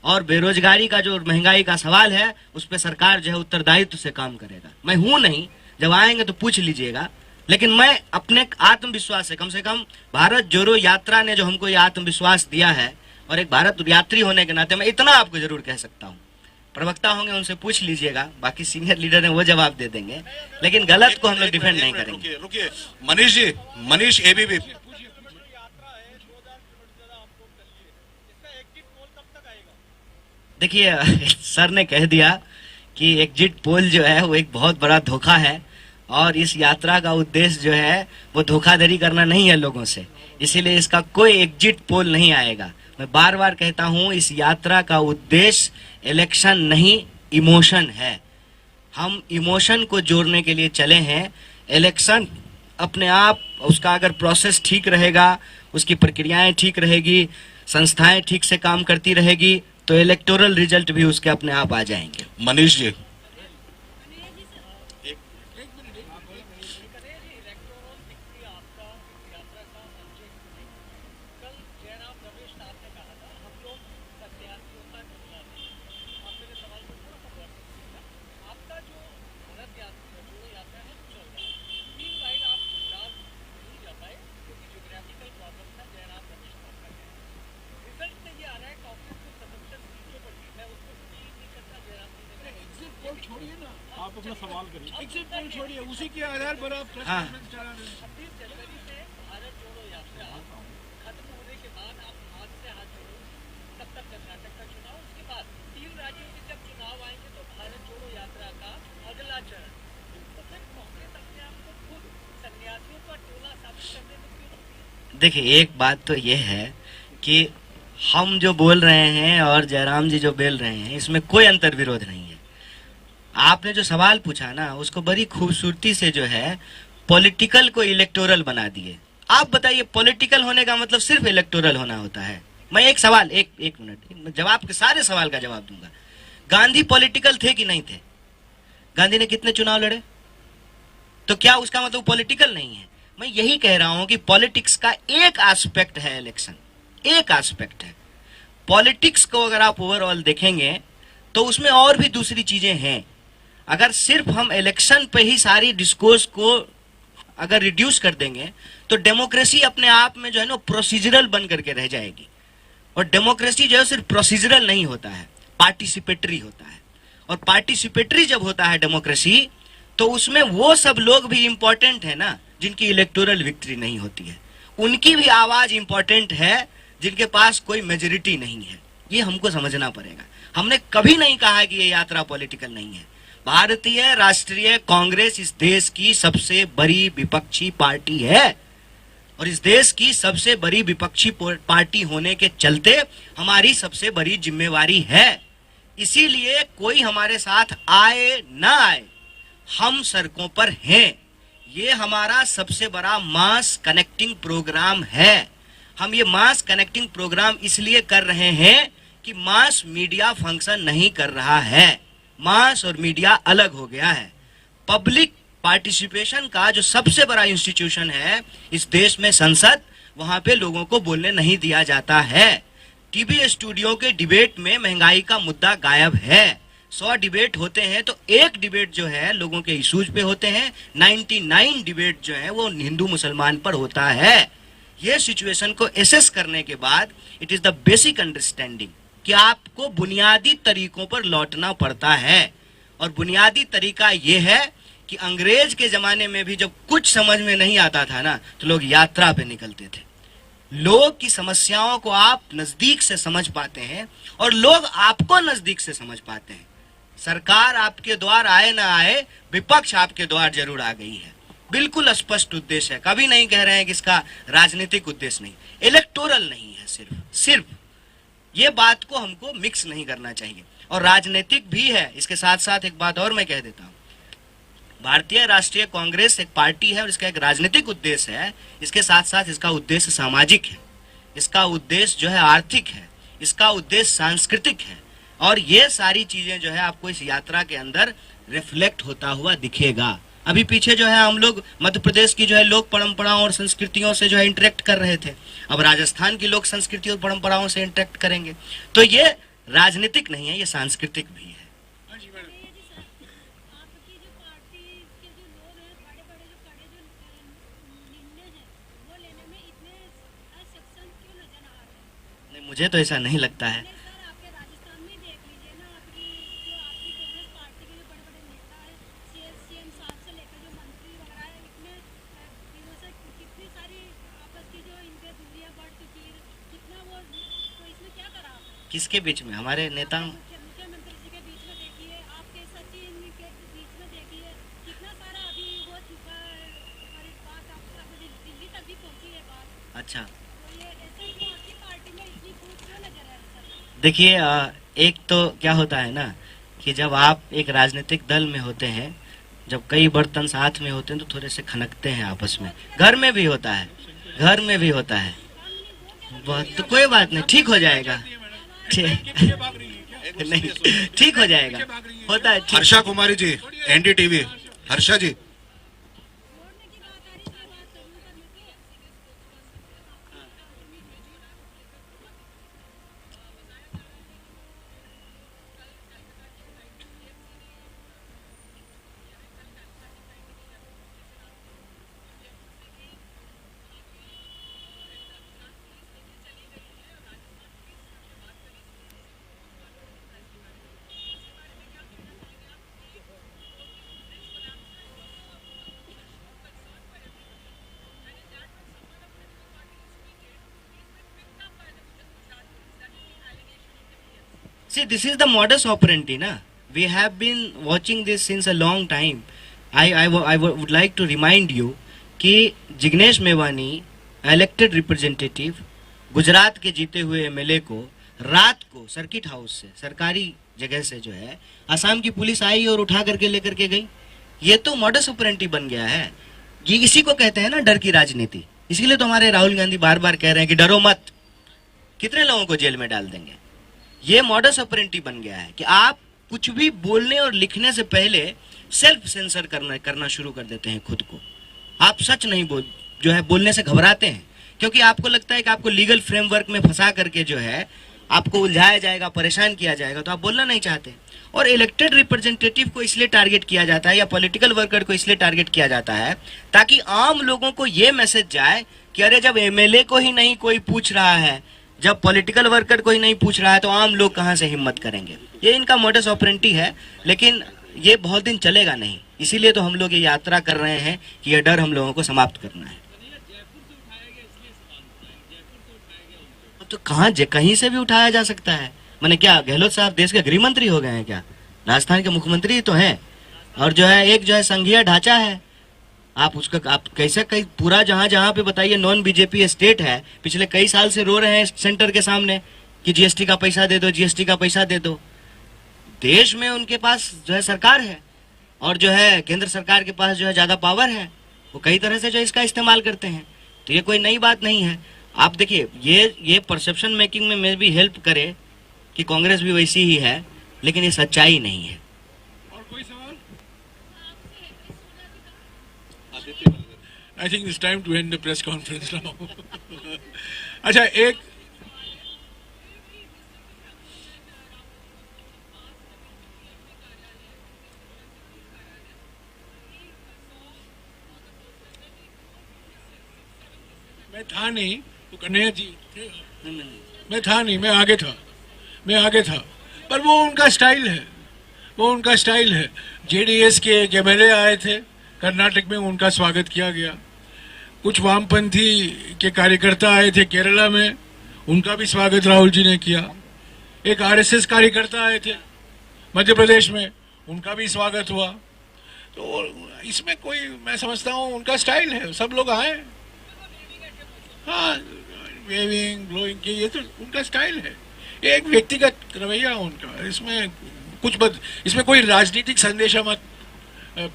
और बेरोजगारी का जो महंगाई का सवाल है उस पर सरकार जो है उत्तरदायित्व से काम करेगा। मैं हूं नहीं, जब आएंगे तो पूछ लीजिएगा। लेकिन मैं अपने आत्मविश्वास से, कम भारत जोड़ो यात्रा ने जो हमको ये आत्मविश्वास दिया है, और एक भारत यात्री होने के नाते मैं इतना आपको जरूर कह सकता हूँ, प्रवक्ता होंगे उनसे पूछ लीजिएगा, बाकी सीनियर लीडर हैं वो जवाब दे देंगे, लेकिन गलत को हम लोग डिफेंड नहीं करेंगे। रुकिए मनीष जी, मनीष एबीपी। देखिए सर ने कह दिया कि एग्जिट पोल जो है वो एक बहुत बड़ा धोखा है और इस यात्रा का उद्देश्य जो है वो धोखाधड़ी करना नहीं है लोगों से, इसीलिए इसका कोई एग्जिट पोल नहीं आएगा। मैं बार बार कहता हूं इस यात्रा का उद्देश्य इलेक्शन नहीं, इमोशन है। हम इमोशन को जोड़ने के लिए चले हैं। इलेक्शन अपने आप, उसका अगर प्रोसेस ठीक रहेगा, उसकी प्रक्रियाएं ठीक रहेगी, संस्थाएं ठीक से काम करती रहेगी तो इलेक्टोरल रिजल्ट भी उसके अपने आप आ जाएंगे। मनीष जी, आप अपना सवाल करिए, एग्जिट पोल छोड़िए, उसी के आधार पर आप हाँ। 26 जनवरी से भारत जोड़ो यात्रा खत्म होने के बाद आप हाथ से हाथ जोड़ो, तब तक कर्नाटक का चुनाव, उसके बाद 3 राज्यों के जब चुनाव आएंगे तो भारत जोड़ो यात्रा का अगला चरण। तो फिर कांग्रेस अपने आप को खुद सन्यासियों का टोला साबित करने में क्यों नहीं है? देखिए एक बात तो ये है कि हम जो बोल रहे हैं और जयराम जी जो बोल रहे हैं इसमें कोई अंतर विरोध नहीं है। आपने जो सवाल पूछा ना उसको बड़ी खूबसूरती से जो है पॉलिटिकल को इलेक्टोरल बना दिए। आप बताइए पॉलिटिकल होने का मतलब सिर्फ इलेक्टोरल होना होता है? मैं एक सवाल, एक मिनट जवाब के सारे सवाल का जवाब दूंगा। गांधी पॉलिटिकल थे कि नहीं थे? गांधी ने कितने चुनाव लड़े? तो क्या उसका मतलब पॉलिटिकल नहीं है? मैं यही कह रहा हूं कि पॉलिटिक्स का एक एस्पेक्ट है इलेक्शन, एक एस्पेक्ट है। पॉलिटिक्स को अगर आप ओवरऑल देखेंगे तो उसमें और भी दूसरी चीजें हैं। अगर सिर्फ हम इलेक्शन पे ही सारी डिस्कोर्स को अगर रिड्यूस कर देंगे तो डेमोक्रेसी अपने आप में जो है ना प्रोसीजरल बन करके रह जाएगी। और डेमोक्रेसी जो है सिर्फ प्रोसीजरल नहीं होता है, पार्टिसिपेटरी होता है। और पार्टिसिपेटरी जब होता है डेमोक्रेसी तो उसमें वो सब लोग भी इंपॉर्टेंट है ना जिनकी इलेक्टोरल विक्ट्री नहीं होती है, उनकी भी आवाज इंपॉर्टेंट है जिनके पास कोई मेजोरिटी नहीं है। ये हमको समझना पड़ेगा। हमने कभी नहीं कहा कि ये यात्रा पॉलिटिकल नहीं है। भारतीय राष्ट्रीय कांग्रेस इस देश की सबसे बड़ी विपक्षी पार्टी है और इस देश की सबसे बड़ी विपक्षी पार्टी होने के चलते हमारी सबसे बड़ी जिम्मेवारी है। इसीलिए कोई हमारे साथ आए ना आए, हम सड़कों पर हैं। ये हमारा सबसे बड़ा मास कनेक्टिंग प्रोग्राम है। हम ये मास कनेक्टिंग प्रोग्राम इसलिए कर रहे हैं कि मास मीडिया फंक्शन नहीं कर रहा है। मास और मीडिया अलग हो गया है। पब्लिक पार्टिसिपेशन का जो सबसे बड़ा इंस्टीट्यूशन है इस देश में संसद, वहां पे लोगों को बोलने नहीं दिया जाता है। टीवी स्टूडियो के डिबेट में महंगाई का मुद्दा गायब है। 100 डिबेट होते हैं तो एक डिबेट जो है लोगों के इश्यूज पे होते हैं, 99 डिबेट जो है वो हिंदू मुसलमान पर होता है। ये सिचुएशन को एसेस करने के बाद it is the basic understanding कि आपको बुनियादी तरीकों पर लौटना पड़ता है। और बुनियादी तरीका ये है कि अंग्रेज के जमाने में भी जब कुछ समझ में नहीं आता था ना, तो लोग यात्रा पे निकलते थे। लोग की समस्याओं को आप नजदीक से समझ पाते हैं और लोग आपको नजदीक से समझ पाते हैं। सरकार आपके द्वार आए ना आए, विपक्ष आपके द्वार जरूर आ गई है। बिल्कुल स्पष्ट उद्देश्य है, कभी नहीं कह रहे हैं कि इसका राजनीतिक उद्देश्य नहीं, इलेक्टोरल नहीं है, सिर्फ ये बात को हमको मिक्स नहीं करना चाहिए। और राजनीतिक भी है। इसके साथ साथ एक बात और मैं कह देता हूं, भारतीय राष्ट्रीय कांग्रेस एक पार्टी है और इसका एक राजनीतिक उद्देश्य है। इसके साथ साथ इसका उद्देश्य सामाजिक है, इसका उद्देश्य जो है आर्थिक है, इसका उद्देश्य सांस्कृतिक है। और ये सारी चीजें जो है आपको इस यात्रा के अंदर रिफ्लेक्ट होता हुआ दिखेगा। अभी पीछे जो है हम लोग मध्य प्रदेश की जो है लोक परंपराओं और संस्कृतियों से जो है इंटरेक्ट कर रहे थे, अब राजस्थान की लोक संस्कृति और परंपराओं से इंटरेक्ट करेंगे। तो ये राजनीतिक नहीं है, ये सांस्कृतिक भी है। नहीं, मुझे तो ऐसा नहीं लगता है। किसके बीच में? हमारे नेता मुख्यमंत्री जी के बीच में देखिए, आपके सचिन के बीच में देखिए, कितना सारा अभी हो चुका है और इस बात आप दिल्ली तक भी पहुंची है बात। अच्छा, तो ये ऐसे ही आपकी पार्टी में इतनी फूट क्यों नजर आ रही है? देखिए एक तो क्या होता है ना कि जब आप एक राजनीतिक दल में होते हैं, जब कई बर्तन साथ में होते हैं तो थोड़े से खनकते हैं आपस में। घर में भी होता है, घर में भी होता है। तो कोई बात नहीं, ठीक हो जाएगा। नहीं, ठीक हो जाएगा, होता है। Harsha Kumari ji, NDTV. Harsha ji, See, this is the modus operandi, na? We have been watching this since a long time. I would like to remind you कि जिग्नेश मेवानी इलेक्टेड रिप्रेजेंटेटिव गुजरात के जीते हुए एमएलए को रात को सर्किट हाउस से, सरकारी जगह से जो है असम की पुलिस आई और उठा करके लेकर के गई। ये तो मॉडस ऑपरेंडी बन गया है। ये इसी को कहते हैं ना डर की राजनीति। इसीलिए तो हमारे राहुल गांधी बार बार कह रहे हैं कि डरो मत, कितने लोगों को जेल में डाल देंगे। ये मॉडस ऑपरेंडी बन गया है कि आप कुछ भी बोलने और लिखने से पहले सेल्फ सेंसर करना शुरू कर देते हैं खुद को। आप सच नहीं बोलने से घबराते हैं, क्योंकि आपको लगता है कि आपको लीगल फ्रेमवर्क में फंसा करके जो है आपको उलझाया जाएगा, परेशान किया जाएगा, तो आप बोलना नहीं चाहते। और इलेक्टेड रिप्रेजेंटेटिव को इसलिए टारगेट किया जाता है या पॉलिटिकल वर्कर को इसलिए टारगेट किया जाता है ताकि आम लोगों को ये मैसेज जाए कि अरे जब एमएलए को ही नहीं कोई पूछ रहा है, जब पॉलिटिकल वर्कर कोई नहीं पूछ रहा है, तो आम लोग कहां से हिम्मत करेंगे। ये इनका मॉडस ऑपरेंडी है, लेकिन ये बहुत दिन चलेगा नहीं। इसीलिए तो हम लोग ये यात्रा कर रहे हैं कि ये डर हम लोगों को समाप्त करना है। तो कहीं से भी उठाया जा सकता है। मैंने क्या गहलोत साहब देश के गृह मंत्री हो गए हैं क्या? राजस्थान के मुख्यमंत्री तो हैं। और जो है एक जो है संघीय ढांचा है, आप कैसे कई पूरा जहां पे बताइए नॉन बीजेपी स्टेट है, पिछले कई साल से रो रहे हैं सेंटर के सामने कि जीएसटी का पैसा दे दो, जीएसटी का पैसा दे दो। देश में उनके पास जो है सरकार है और जो है केंद्र सरकार के पास जो है ज्यादा पावर है, वो कई तरह से जो इसका इस्तेमाल करते हैं। तो ये कोई नई बात नहीं है। आप देखिए ये परसेप्शन मेकिंग में भी हेल्प करे कि कांग्रेस भी वैसी ही है, लेकिन ये सच्चाई नहीं है। और कोई सवाल? I think it's time to end the press conference now. अच्छा, एक मैं था नहीं, तो कन्हैया जी थे। मैं था नहीं, मैं आगे था, पर वो उनका स्टाइल है, वो उनका स्टाइल है। जेडीएस के एक एमएलए आए थे कर्नाटक में, उनका स्वागत किया गया। कुछ वामपंथी के कार्यकर्ता आए थे केरला में, उनका भी स्वागत राहुल जी ने किया। एक आरएसएस कार्यकर्ता आए थे मध्य प्रदेश में, उनका भी स्वागत हुआ। तो इसमें कोई, मैं समझता हूँ उनका स्टाइल है, सब लोग आए। हाँ, वेविंग ब्लोइंग के, ये तो उनका स्टाइल है, एक व्यक्तिगत रवैया उनका। इसमें कोई राजनीतिक संदेशा मत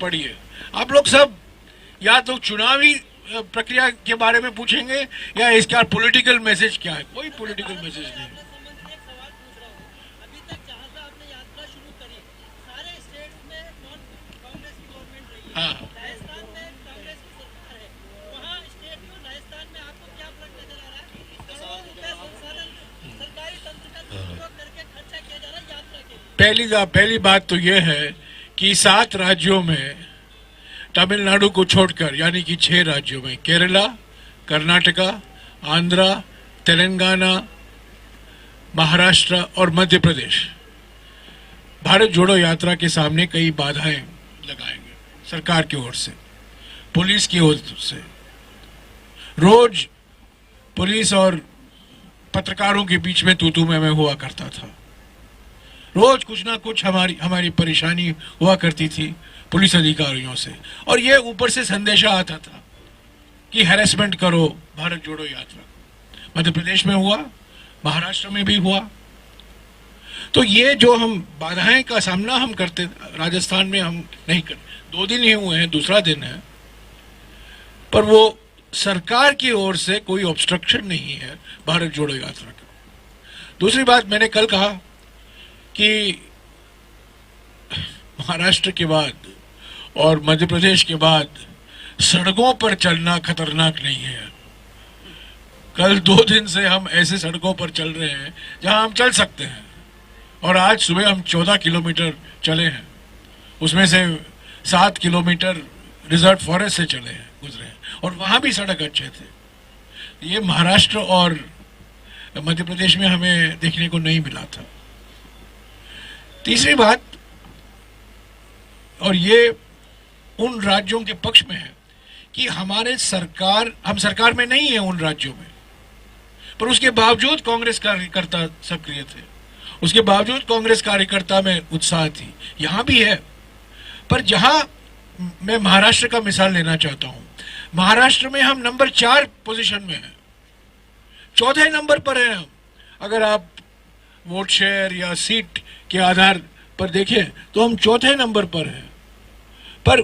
पढ़िए। आप लोग सब या तो चुनावी प्रक्रिया के बारे में पूछेंगे या इसका पॉलिटिकल मैसेज क्या है। कोई पॉलिटिकल मैसेज नहीं है। संबंधित एक सवाल पूछ रहा हूँ। अभी तक जहाँ से आपने यात्रा शुरू करी, सारे स्टेट्स में नॉन कांग्रेस की गवर्नमेंट रही है। हाँ। राजस्थान में कांग्रेस की सरकार है। वहाँ स्टेट में राजस्थान में आपको क्या फर्क नजर आ रहा है? करोड़ों रुपए संसाधन सरकारी तंत्र का दुरुपयोग करके खर्चा किया जा रहा है यात्रा के लिए। पहली बात तो यह है कि 7 राज्यों में, तमिलनाडु को छोड़कर, यानी कि 6 राज्यों में, केरला, कर्नाटका, आंध्रा, तेलंगाना, महाराष्ट्र और मध्य प्रदेश, भारत जोड़ो यात्रा के सामने कई बाधाएं लगाएंगे सरकार की ओर से, पुलिस की ओर से। रोज पुलिस और पत्रकारों के बीच में तू मैं हुआ करता था। रोज कुछ ना कुछ हमारी परेशानी हुआ करती थी पुलिस अधिकारियों से, और ये ऊपर से संदेशा आता था कि हैरेसमेंट करो भारत जोड़ो यात्रा। मध्य प्रदेश में हुआ, महाराष्ट्र में भी हुआ। तो ये जो हम बाधाएं का सामना हम करते, राजस्थान में हम नहीं करते। 2 दिन ही हुए हैं, दूसरा दिन है, पर वो सरकार की ओर से कोई ऑब्स्ट्रक्शन नहीं है भारत जोड़ो यात्रा का। दूसरी बात, मैंने कल कहा कि महाराष्ट्र के बाद और मध्य प्रदेश के बाद सड़कों पर चलना खतरनाक नहीं है। कल 2 दिन से हम ऐसे सड़कों पर चल रहे हैं जहां हम चल सकते हैं, और आज सुबह हम 14 किलोमीटर चले हैं, उसमें से 7 किलोमीटर रिजर्व फॉरेस्ट से चले हैं, गुजरे हैं, और वहां भी सड़क अच्छे थे। ये महाराष्ट्र और मध्य प्रदेश में हमें देखने को नहीं मिला था। तीसरी बात, और ये उन राज्यों के पक्ष में है कि हम सरकार में नहीं है उन राज्यों में, पर उसके बावजूद कांग्रेस कार्यकर्ता सक्रिय थे, उसके बावजूद कांग्रेस कार्यकर्ता में उत्साह थी। यहां भी है, पर जहां मैं महाराष्ट्र का मिसाल लेना चाहता हूं, महाराष्ट्र में हम नंबर 4 पोजीशन में हैं, 4थे नंबर पर हैं हम। अगर आप वोट शेयर या सीट के आधार पर देखें तो हम 4थे नंबर पर हैं, पर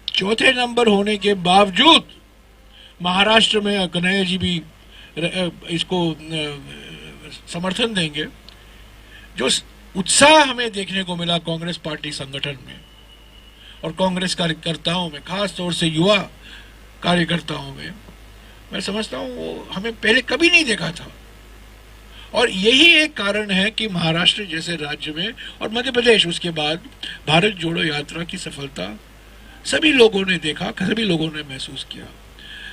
4थे नंबर होने के बावजूद महाराष्ट्र में, कन्हैया जी भी इसको समर्थन देंगे, जो उत्साह हमें देखने को मिला कांग्रेस पार्टी संगठन में और कांग्रेस कार्यकर्ताओं में, खास तौर से युवा कार्यकर्ताओं में, मैं समझता हूं वो हमें पहले कभी नहीं देखा था। और यही एक कारण है कि महाराष्ट्र जैसे राज्य में और मध्य प्रदेश, उसके बाद भारत जोड़ो यात्रा की सफलता सभी लोगों ने देखा, सभी लोगों ने महसूस किया।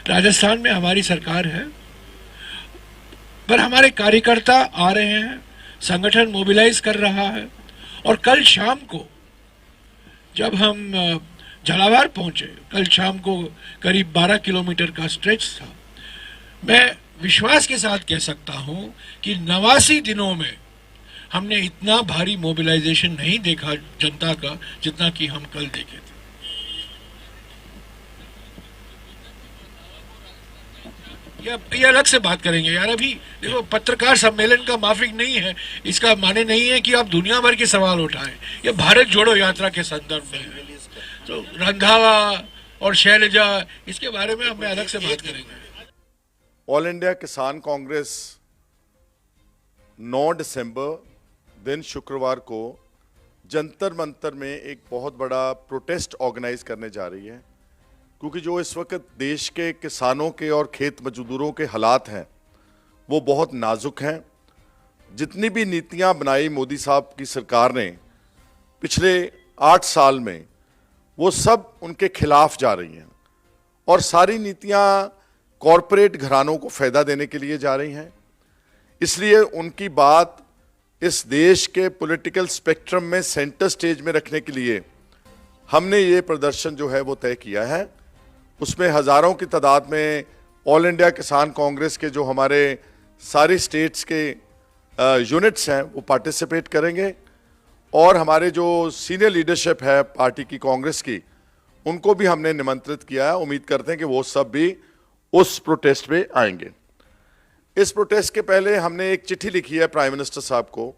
राजस्थान में हमारी सरकार है, पर हमारे कार्यकर्ता आ रहे हैं, संगठन मोबिलाइज कर रहा है। और कल शाम को जब हम झालावाड़ पहुंचे, कल शाम को करीब 12 किलोमीटर का स्ट्रेच था, मैं विश्वास के साथ कह सकता हूं कि 89 दिनों में हमने इतना भारी मोबिलाइजेशन नहीं देखा जनता का जितना कि हम कल देखे थे। ये अलग से बात करेंगे यार। अभी देखो, पत्रकार सम्मेलन का माफिक नहीं है, इसका माने नहीं है कि आप दुनिया भर के सवाल उठाएं। ये भारत जोड़ो यात्रा के संदर्भ में है, तो रंधावा और शैलजा, इसके बारे में हम अलग से बात करेंगे। ऑल इंडिया किसान कांग्रेस 9 दिसंबर दिन शुक्रवार को जंतर मंतर में एक बहुत बड़ा प्रोटेस्ट ऑर्गेनाइज करने जा रही है। क्योंकि जो इस वक्त देश के किसानों के और खेत मजदूरों के हालात हैं वो बहुत नाजुक हैं। जितनी भी नीतियां बनाई मोदी साहब की सरकार ने पिछले 8 साल में, वो सब उनके खिलाफ जा रही हैं और सारी नीतियां कॉरपोरेट घरानों को फायदा देने के लिए जा रही हैं। इसलिए उनकी बात इस देश के पॉलिटिकल स्पेक्ट्रम में सेंटर स्टेज में रखने के लिए हमने ये प्रदर्शन जो है वो तय किया है। उसमें हजारों की तादाद में ऑल इंडिया किसान कांग्रेस के जो हमारे सारी स्टेट्स के यूनिट्स हैं वो पार्टिसिपेट करेंगे और हमारे जो सीनियर लीडरशिप है पार्टी की, कांग्रेस की, उनको भी हमने निमंत्रित किया है। उम्मीद करते हैं कि वो सब भी उस प्रोटेस्ट पे आएंगे। इस प्रोटेस्ट के पहले हमने एक चिट्ठी लिखी है प्राइम मिनिस्टर साहब को,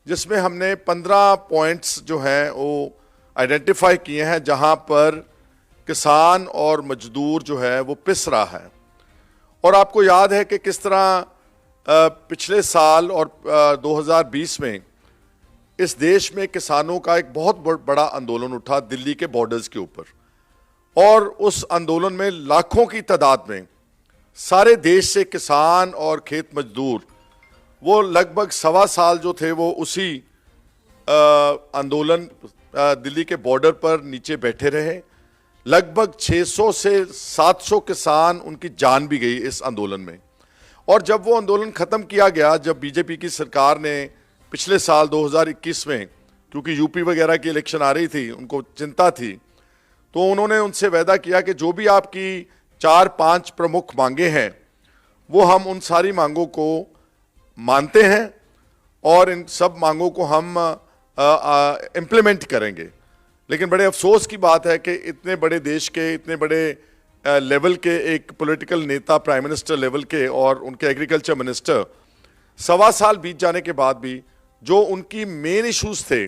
जिसमें हमने 15 पॉइंट्स जो हैं वो आइडेंटिफाई किए हैं जहां पर किसान और मजदूर जो है वो पिस रहा है। और आपको याद है कि किस तरह पिछले साल और 2020 में इस देश में किसानों का एक बहुत बड़ा आंदोलन उठा दिल्ली के बॉर्डर्स के ऊपर, और उस आंदोलन में लाखों की तादाद में सारे देश से किसान और खेत मजदूर वो लगभग 1.25 साल जो थे वो उसी आंदोलन दिल्ली के बॉर्डर पर नीचे बैठे रहे। लगभग 600 से 700 किसान, उनकी जान भी गई इस आंदोलन में। और जब वो आंदोलन खत्म किया गया, जब बीजेपी की सरकार ने पिछले साल 2021 में, क्योंकि यूपी वगैरह की इलेक्शन आ रही थी, उनको चिंता थी, तो उन्होंने उनसे वादा किया कि जो भी आपकी 4-5 प्रमुख मांगे हैं वो हम उन सारी मांगों को मानते हैं और इन सब मांगों को हम इम्प्लीमेंट करेंगे। लेकिन बड़े अफसोस की बात है कि इतने बड़े देश के, इतने बड़े लेवल के एक पॉलिटिकल नेता, प्राइम मिनिस्टर लेवल के, और उनके एग्रीकल्चर मिनिस्टर 1.25 साल बीत जाने के बाद भी जो उनकी मेन इश्यूज थे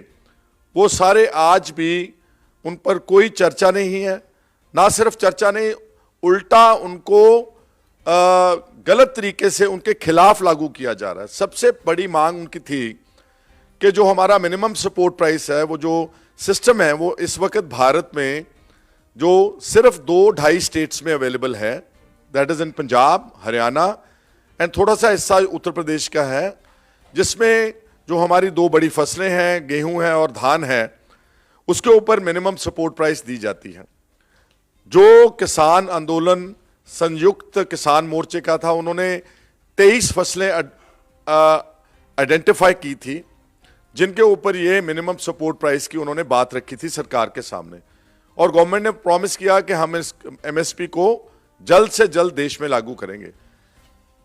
वो सारे आज भी उन पर कोई चर्चा नहीं है। ना सिर्फ चर्चा नहीं, उल्टा उनको गलत तरीके से उनके खिलाफ लागू किया जा रहा है। सबसे बड़ी मांग उनकी थी कि जो हमारा मिनिमम सपोर्ट प्राइस है, वो जो सिस्टम है, वो इस वक्त भारत में जो सिर्फ 2-2.5 स्टेट्स में अवेलेबल है, that is in Punjab, Haryana and थोड़ा सा हिस्सा उत्तर प्रदेश का है, जिसमें जो हमारी 2 बड़ी फसलें हैं, गेहूं है और धान है, उसके ऊपर मिनिमम सपोर्ट प्राइस दी जाती है। जो किसान आंदोलन संयुक्त किसान मोर्चे का था, उन्होंने 23 फसलें आइडेंटिफाई की थी जिनके ऊपर ये मिनिमम सपोर्ट प्राइस की उन्होंने बात रखी थी सरकार के सामने, और गवर्नमेंट ने प्रॉमिस किया कि हम इस एमएसपी को जल्द से जल्द देश में लागू करेंगे।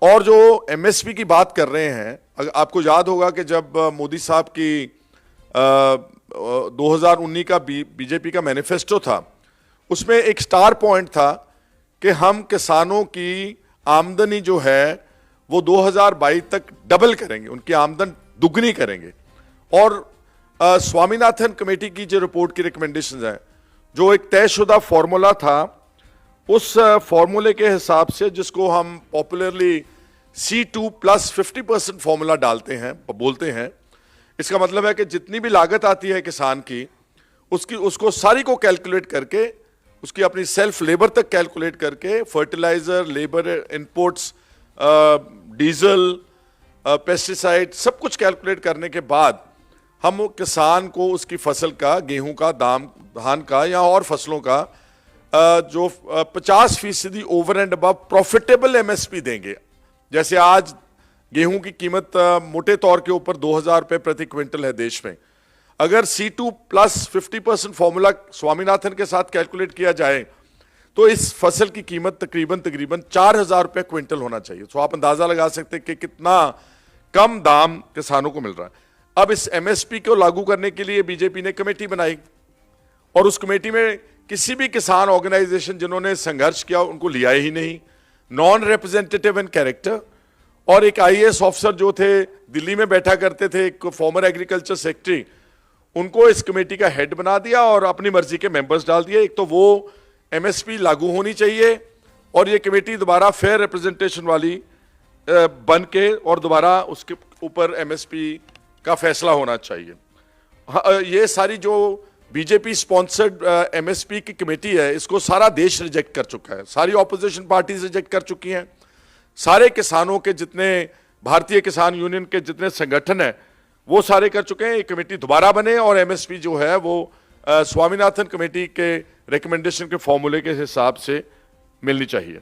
और जो एमएसपी की बात कर रहे हैं, आपको याद होगा कि जब मोदी साहब की 2019 का बीजेपी का मैनिफेस्टो था, उसमें एक स्टार पॉइंट था कि हम किसानों की आमदनी जो है वो 2022 तक डबल करेंगे, उनकी आमदन दुगनी करेंगे। और स्वामीनाथन कमेटी की जो रिपोर्ट की रिकमेंडेशंस हैं, जो एक तयशुदा फॉर्मूला था, उस फॉर्मूले के हिसाब से, जिसको हम पॉपुलरली C2 + 50% फॉर्मूला डालते हैं, बोलते हैं, इसका मतलब है कि जितनी भी लागत आती है किसान की, उसको सारी को कैलकुलेट करके, उसकी अपनी सेल्फ लेबर तक कैलकुलेट करके, fertiliser, labour inputs, diesel, pesticide, सब कुछ कैलकुलेट करने के बाद हम किसान को उसकी फसल का, गेहूं का दाम, धान का या और फसलों का जो 50% over and above profitable MSP देंगे। जैसे आज गेहूं की कीमत मोटे तौर के ऊपर 2000 रुपए प्रति क्विंटल है देश में। अगर C2 + 50% फॉर्मूला स्वामीनाथन के साथ कैलकुलेट किया जाए तो इस फसल की कीमत तकरीबन 4000 रुपए क्विंटल होना चाहिए। तो आप अंदाजा लगा सकते हैं कि कितना कम दाम किसानों को मिल रहा है। अब इस एमएसपी को लागू करने के लिए बीजेपी ने कमेटी बनाई, और उस कमेटी में किसी भी किसान ऑर्गेनाइजेशन जिन्होंने संघर्ष किया उनको लिया ही नहीं, नॉन रिप्रेजेंटेटिव इन कैरेक्टर। और एक आईएएस ऑफिसर जो थे, दिल्ली में बैठा करते थे, एक फॉर्मर एग्रीकल्चर सेक्रेटरी, उनको इस कमेटी का हेड बना दिया और अपनी मर्जी के मेंबर्स डाल दिए। एक तो वो एमएसपी लागू होनी चाहिए और ये कमेटी दोबारा फेयर रिप्रेजेंटेशन वाली बन के और दोबारा उसके ऊपर एमएसपी का फैसला होना चाहिए। ये सारी जो बीजेपी स्पॉन्सर्ड एमएसपी की कमेटी है, इसको सारा देश रिजेक्ट कर चुका है, सारी ऑपोजिशन पार्टीज रिजेक्ट कर चुकी हैं, सारे किसानों के जितने भारतीय किसान यूनियन के जितने संगठन हैं वो सारे कर चुके हैं। ये कमेटी दोबारा बने और एमएसपी जो है वो स्वामीनाथन कमेटी के रिकमेंडेशन के फॉर्मूले के हिसाब से मिलनी चाहिए।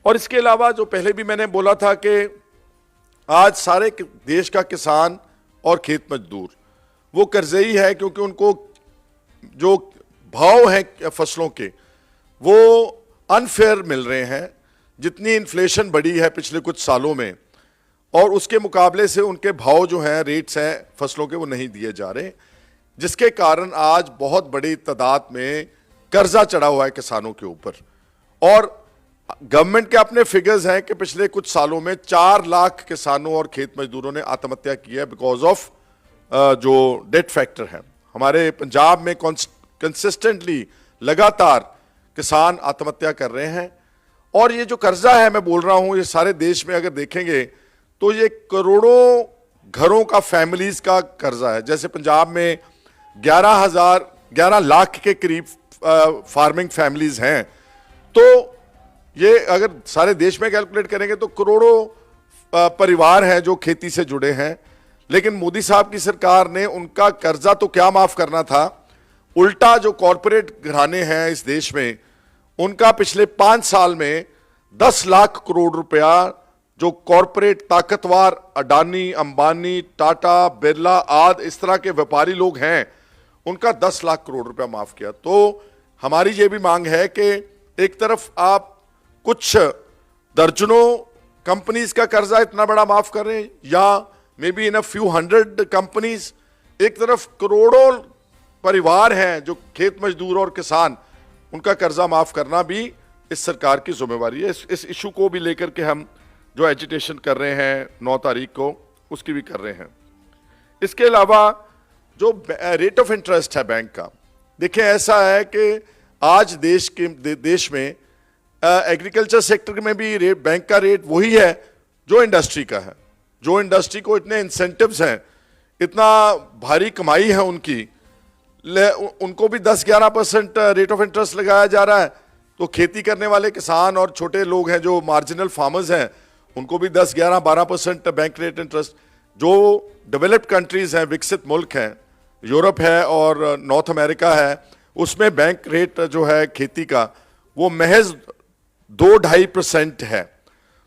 और इसके अलावा जो पहले भी मैंने बोला था कि आज सारे देश का किसान और खेत मजदूर वो कर्जई है, क्योंकि उनको जो भाव हैं फसलों के वो अनफेयर मिल रहे हैं। जितनी इन्फ्लेशन बढ़ी है पिछले कुछ सालों में और उसके मुकाबले से उनके भाव जो हैं, रेट्स हैं फसलों के, वो नहीं दिए जा रहे, जिसके कारण आज बहुत बड़ी तादाद में कर्जा चढ़ा हुआ है किसानों के ऊपर। और गवर्नमेंट के अपने फिगर्स हैं कि पिछले कुछ सालों में 4 लाख किसानों और खेत मजदूरों ने आत्महत्या की है बिकॉज ऑफ जो डेट फैक्टर है। हमारे पंजाब में कंसिस्टेंटली लगातार किसान आत्महत्या कर रहे हैं। और ये जो कर्जा है मैं बोल रहा हूं, ये सारे देश में अगर देखेंगे तो ये करोड़ों घरों का, फैमिलीज का कर्जा है। जैसे पंजाब में 11 लाख के करीब फार्मिंग फैमिलीज हैं, तो ये अगर सारे देश में कैलकुलेट करेंगे तो करोड़ों परिवार हैं जो खेती से जुड़े हैं। लेकिन मोदी साहब की सरकार ने उनका कर्जा तो क्या माफ करना था, उल्टा जो कॉरपोरेट घराने हैं इस देश में, उनका पिछले 5 साल में 10 लाख करोड़ रुपया जो कॉरपोरेट ताकतवर अडानी, अंबानी, टाटा, बिरला आदि इस तरह के व्यापारी लोग हैं, उनका 10 लाख करोड़ रुपया माफ किया। तो हमारी ये भी मांग है कि एक तरफ आप कुछ दर्जनों कंपनीज का कर्जा इतना बड़ा माफ कर रहे हैं, या may be in a few hundred companies, एक तरफ करोड़ों परिवार हैं जो खेत मजदूर और किसान, उनका कर्जा माफ करना भी इस सरकार की जिम्मेवारी है। इस इशू को भी लेकर के हम जो एजिटेशन कर रहे हैं 9 तारीख को, उसकी भी कर रहे हैं। इसके अलावा जो रेट ऑफ इंटरेस्ट है बैंक का, देखिए ऐसा है कि आज देश में एग्रीकल्चर सेक्टर में भी बैंक का रेट वही है जो इंडस्ट्री का है। जो इंडस्ट्री को इतने इंसेंटिव्स हैं, इतना भारी कमाई है उनकी, उनको भी 10-11% रेट ऑफ इंटरेस्ट लगाया जा रहा है। तो खेती करने वाले किसान और छोटे लोग हैं जो मार्जिनल फार्मर्स हैं, उनको भी 10-11-12% बैंक रेट इंटरेस्ट। जो डेवलप्ड कंट्रीज हैं, विकसित मुल्क हैं, यूरोप है और नॉर्थ अमेरिका है, उसमें बैंक रेट जो है खेती का वो महज 2-2.5% है।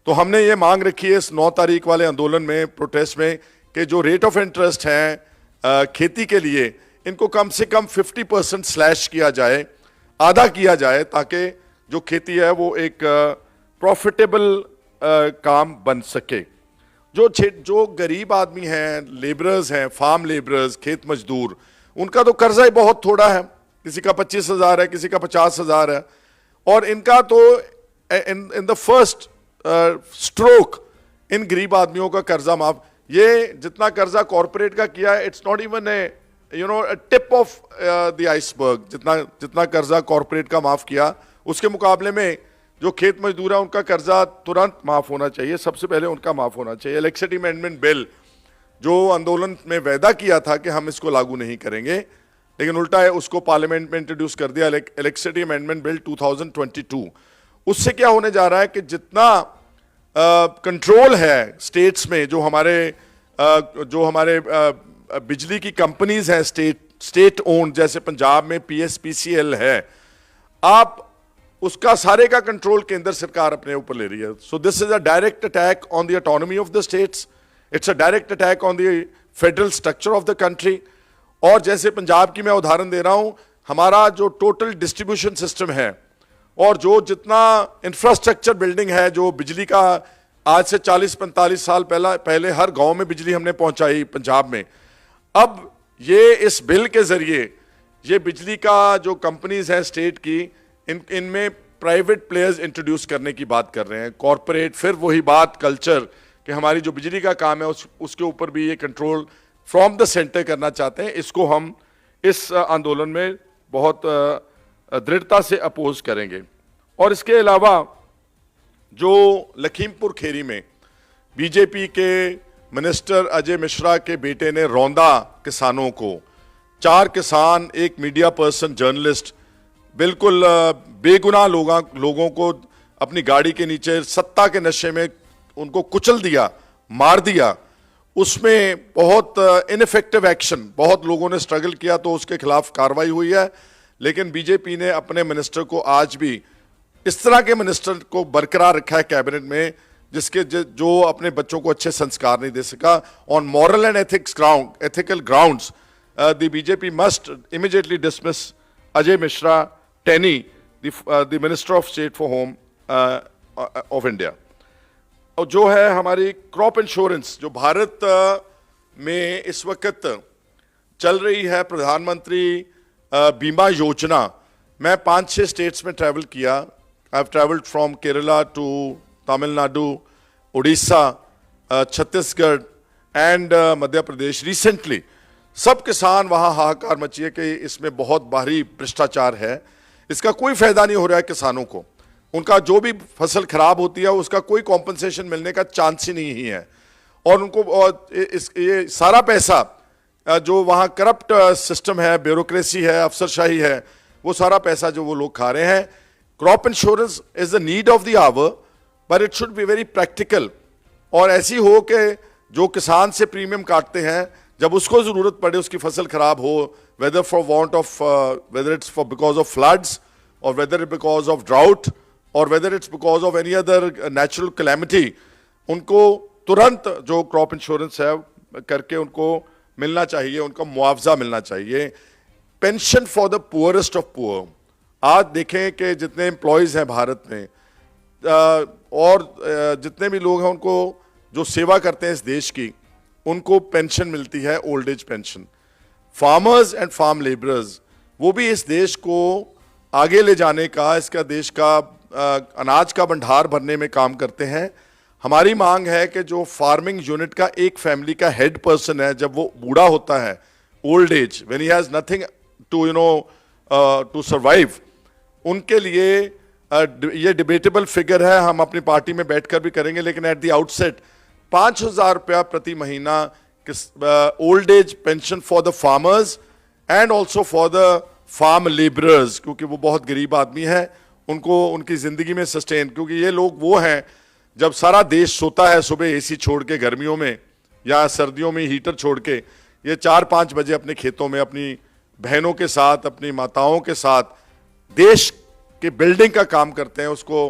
तो हमने ये मांग रखी है इस 9 तारीख वाले आंदोलन में, प्रोटेस्ट में, कि जो रेट ऑफ इंटरेस्ट हैं खेती के लिए, इनको कम से कम 50% स्लैश किया जाए, आधा किया जाए, ताकि जो खेती है वो एक प्रॉफिटेबल काम बन सके। जो गरीब आदमी हैं, लेबरर्स हैं, फार्म लेबरर्स, खेत मजदूर, उनका तो कर्जा ही बहुत थोड़ा है, किसी का 25,000 है, किसी का 50,000 है, और इनका तो in the first stroke in गरीब आदमियों का कर्जा माफ। ये जितना कर्जा कॉर्पोरेट का किया है, it's not even a tip of the iceberg. जितना कर्जा कॉर्पोरेट का माफ किया, उसके मुकाबले में जो खेत मजदूर है उनका कर्जा तुरंत माफ होना चाहिए, सबसे पहले उनका माफ होना चाहिए। इलेक्ट्रिसिटी अमेंडमेंट बिल जो आंदोलन में वायदा किया था कि हम इसको लागू नहीं करेंगे, लेकिन उल्टा है उसको पार्लियामेंट में इंट्रोड्यूस कर दिया, इलेक्ट्रिसिटी अमेंडमेंट बिल 2022। उससे क्या होने जा रहा है कि जितना कंट्रोल है स्टेट्स में, जो हमारे बिजली की कंपनीज हैं स्टेट ओन्ड, जैसे पंजाब में PSPCL है, आप उसका सारे का कंट्रोल केंद्र सरकार अपने ऊपर ले रही है। So this is a direct attack on the autonomy of the states, it's a direct attack on the federal structure of the country. और जैसे पंजाब की मैं उदाहरण दे रहा हूं, हमारा जो टोटल डिस्ट्रीब्यूशन सिस्टम है और जो जितना इंफ्रास्ट्रक्चर बिल्डिंग है, जो बिजली का आज से 40-45 साल पहले हर गांव में बिजली हमने पहुंचाई पंजाब में, अब ये इस बिल के जरिए ये बिजली का जो कंपनीज हैं स्टेट की, इनमें प्राइवेट प्लेयर्स इंट्रोड्यूस करने की बात कर रहे हैं, कॉरपोरेट। फिर वही बात कल्चर कि हमारी जो बिजली का काम है उसके ऊपर भी ये कंट्रोल फ्रॉम द सेंटर करना चाहते हैं। इसको हम इस आंदोलन में बहुत दृढ़ता से अपोज करेंगे। और इसके अलावा जो लखीमपुर खेरी में बीजेपी के मिनिस्टर अजय मिश्रा के बेटे ने रौंदा किसानों को, 4 किसान, एक मीडिया पर्सन, जर्नलिस्ट, बिल्कुल बेगुनाह लोगों को अपनी गाड़ी के नीचे सत्ता के नशे में उनको कुचल दिया, मार दिया। उसमें बहुत इनफेक्टिव एक्शन, बहुत लोगों ने स्ट्रगल किया तो उसके खिलाफ कार्रवाई हुई है। लेकिन बीजेपी ने अपने मिनिस्टर को आज भी इस तरह के मिनिस्टर को बरकरार रखा है कैबिनेट में जिसके जो अपने बच्चों को अच्छे संस्कार नहीं दे सका। On moral and ethical grounds the BJP must immediately dismiss Ajay Mishra Teni, the minister of state for home of India. और जो है हमारी क्रॉप इंश्योरेंस, जो भारत में इस वक्त चल रही है प्रधानमंत्री बीमा योजना, मैं 5-6 स्टेट्स में ट्रैवल किया। I have travelled from Kerala to Tamil Nadu, Orissa, Chhattisgarh and Madhya Pradesh recently. सब किसान वहाँ हाहाकार मची है कि इसमें बहुत भारी भ्रष्टाचार है, इसका कोई फायदा नहीं हो रहा है किसानों को। उनका जो भी फसल खराब होती है उसका कोई कॉम्पनसेशन मिलने का चांस ही नहीं है। और उनको ये सारा पैसा जो वहाँ करप्ट सिस्टम है, ब्यूरोक्रेसी है, अफसरशाही है, वो सारा पैसा जो वो लोग खा रहे हैं। Crop insurance is the need of the hour, but it should be very practical. और ऐसी हो कि जो किसान से प्रीमियम काटते हैं, जब उसको जरूरत पड़े, उसकी फसल खराब हो, whether for want of weather it's for because of floods और वेदर बिकॉज ऑफ ड्राउट और whether it's because of any other natural calamity, उनको तुरंत जो क्रॉप इंश्योरेंस है करके उनको मिलना चाहिए, उनका मुआवजा मिलना चाहिए। Pension for the poorest of poor. आज देखें कि जितने एम्प्लॉयज़ हैं भारत में और जितने भी लोग हैं उनको जो सेवा करते हैं इस देश की, उनको पेंशन मिलती है, old age pension. Farmers and farm labourers, वो भी इस देश को आगे ले जाने का, इसका देश का अनाज का भंडार भरने में काम करते हैं। हमारी मांग है कि जो फार्मिंग यूनिट का एक फैमिली का हेड पर्सन है, जब वो बूढ़ा होता है, old age, when he has nothing to to survive, उनके लिए ये डिबेटेबल फिगर है, हम अपनी पार्टी में बैठकर भी करेंगे, लेकिन एट द आउटसेट 5,000 रुपया प्रति महीना old age pension for the farmers and also for the farm labourers, क्योंकि वो बहुत गरीब आदमी है, उनको उनकी जिंदगी में सस्टेन, क्योंकि ये लोग वो हैं जब सारा देश सोता है सुबह एसी छोड़ के गर्मियों में या सर्दियों में हीटर छोड़ के, ये 4-5 बजे अपने खेतों में अपनी बहनों के साथ, अपनी माताओं के साथ देश के बिल्डिंग का काम करते हैं, उसको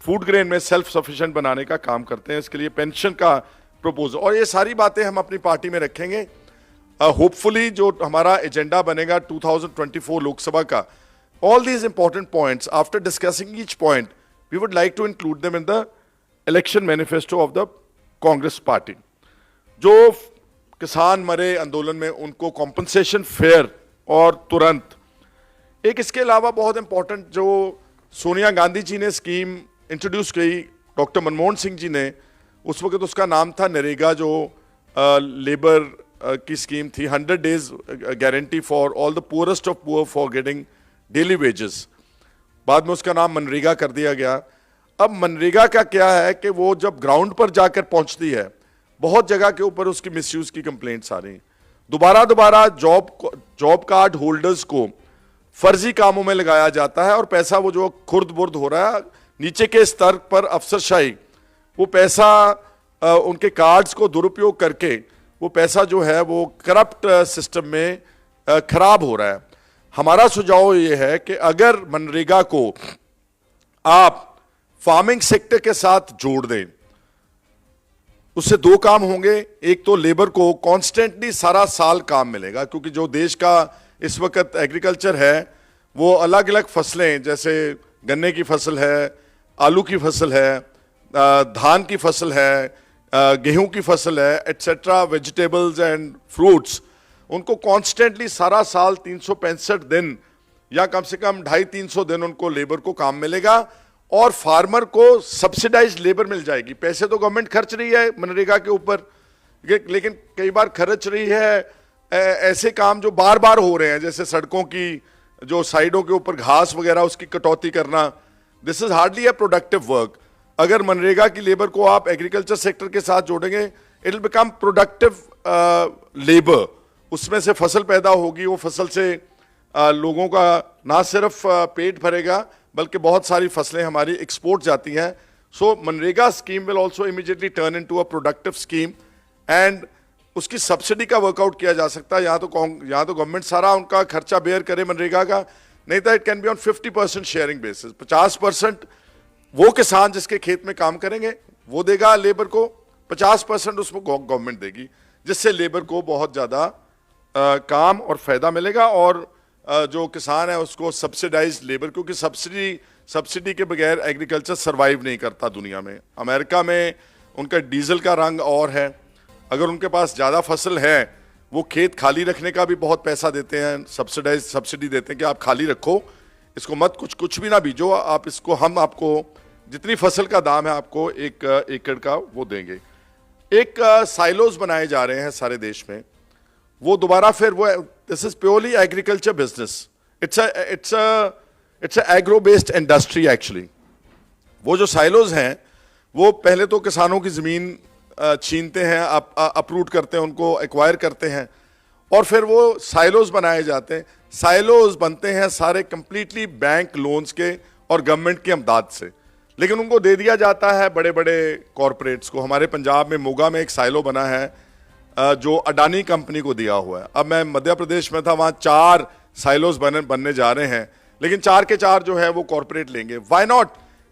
फूड ग्रेन में सेल्फ सफिशिएंट बनाने का काम करते हैं। इसके लिए पेंशन का प्रपोजल और ये सारी बातें हम अपनी पार्टी में रखेंगे। होपफुली जो हमारा एजेंडा बनेगा 2024 लोकसभा का, all these important points, after discussing each point, we would like to include them in the election manifesto of the Congress party. जो किसान मरे आंदोलन में उनको कॉम्पनसेशन फेयर और तुरंत। एक इसके अलावा बहुत इंपॉर्टेंट जो सोनिया गांधी जी ने स्कीम इंट्रोड्यूस की, डॉक्टर मनमोहन सिंह जी ने, उस वक्त उसका नाम था नरेगा, जो लेबर की स्कीम थी, 100 days guarantee for all the poorest of poor for getting daily wages. बाद में उसका नाम मनरेगा कर दिया गया। अब मनरेगा का क्या है कि वो जब ग्राउंड पर जाकर पहुंचती है, बहुत जगह के ऊपर उसकी मिसयूज की कंप्लेंट्स आ रही हैं। दोबारा जॉब कार्ड होल्डर्स को फर्जी कामों में लगाया जाता है और पैसा वो जो खुर्द बुर्द हो रहा है नीचे के स्तर पर अफसरशाही, वो पैसा उनके कार्ड्स को दुरुपयोग करके वो पैसा जो है वो करप्ट सिस्टम में खराब हो रहा है। हमारा सुझाव ये है कि अगर मनरेगा को आप फार्मिंग सेक्टर के साथ जोड़ दें, उससे 2 काम होंगे। एक तो लेबर को कॉन्स्टेंटली सारा साल काम मिलेगा, क्योंकि जो देश का इस वक्त एग्रीकल्चर है वो अलग अलग फसलें, जैसे गन्ने की फसल है, आलू की फसल है, धान की फसल है, गेहूं की फसल है, एटसेट्रा, वेजिटेबल्स एंड फ्रूट्स, उनको कॉन्स्टेंटली सारा साल 365 दिन या कम से कम 250-300 दिन उनको लेबर को काम मिलेगा और फार्मर को सब्सिडाइज लेबर मिल जाएगी। पैसे तो गवर्नमेंट खर्च रही है मनरेगा के ऊपर, लेकिन कई बार खर्च रही है ऐसे काम जो बार बार हो रहे हैं, जैसे सड़कों की जो साइडों के ऊपर घास वगैरह उसकी कटौती करना। This is hardly a productive work. अगर मनरेगा की लेबर को आप एग्रीकल्चर सेक्टर के साथ जोड़ेंगे, it will become productive labour उसमें से फसल पैदा होगी, वो फसल से लोगों का ना सिर्फ पेट भरेगा बल्कि बहुत सारी फसलें हमारी एक्सपोर्ट जाती हैं. सो मनरेगा scheme will also immediately turn into a productive scheme and उसकी सब्सिडी का वर्कआउट किया जा सकता है. यहाँ तो गवर्नमेंट सारा उनका खर्चा बेयर करे मनरेगा का, नहीं तो it can be on 50% sharing basis. 50% वो किसान जिसके खेत में काम करेंगे वो देगा लेबर को, 50% उसको गवर्नमेंट देगी, जिससे लेबर को बहुत ज़्यादा काम और फायदा मिलेगा. और जो किसान है उसको सब्सिडाइज लेबर, क्योंकि सब्सिडी के बगैर एग्रीकल्चर सरवाइव नहीं करता दुनिया में. अमेरिका में उनका डीजल का रंग और है. अगर उनके पास ज़्यादा फसल है वो खेत खाली रखने का भी बहुत पैसा देते हैं, सब्सिडी देते हैं कि आप खाली रखो, इसको मत कुछ भी ना बीजो, आप इसको, हम आपको जितनी फसल का दाम है आपको 1 एकड़ का वो देंगे. एक साइलोज बनाए जा रहे हैं सारे देश में, वो दोबारा फिर वो, this is purely agriculture business, it's agro based industry actually. वो जो साइलोज हैं वो पहले तो किसानों की ज़मीन छीनते हैं, अपरूट करते हैं, उनको एक्वायर करते हैं, और फिर वो साइलोज बनाए जाते हैं. साइलोज बनते हैं सारे कंप्लीटली बैंक लोन्स के और गवर्नमेंट की इमदाद से, लेकिन उनको दे दिया जाता है बड़े बड़े कॉरपोरेट्स को. हमारे पंजाब में मोगा में एक साइलो बना है जो अडानी कंपनी को दिया हुआ है. अब मैं मध्य प्रदेश में था, वहाँ 4 साइलोज बनने जा रहे हैं, लेकिन 4 के 4 जो है वो कॉरपोरेट लेंगे. Why not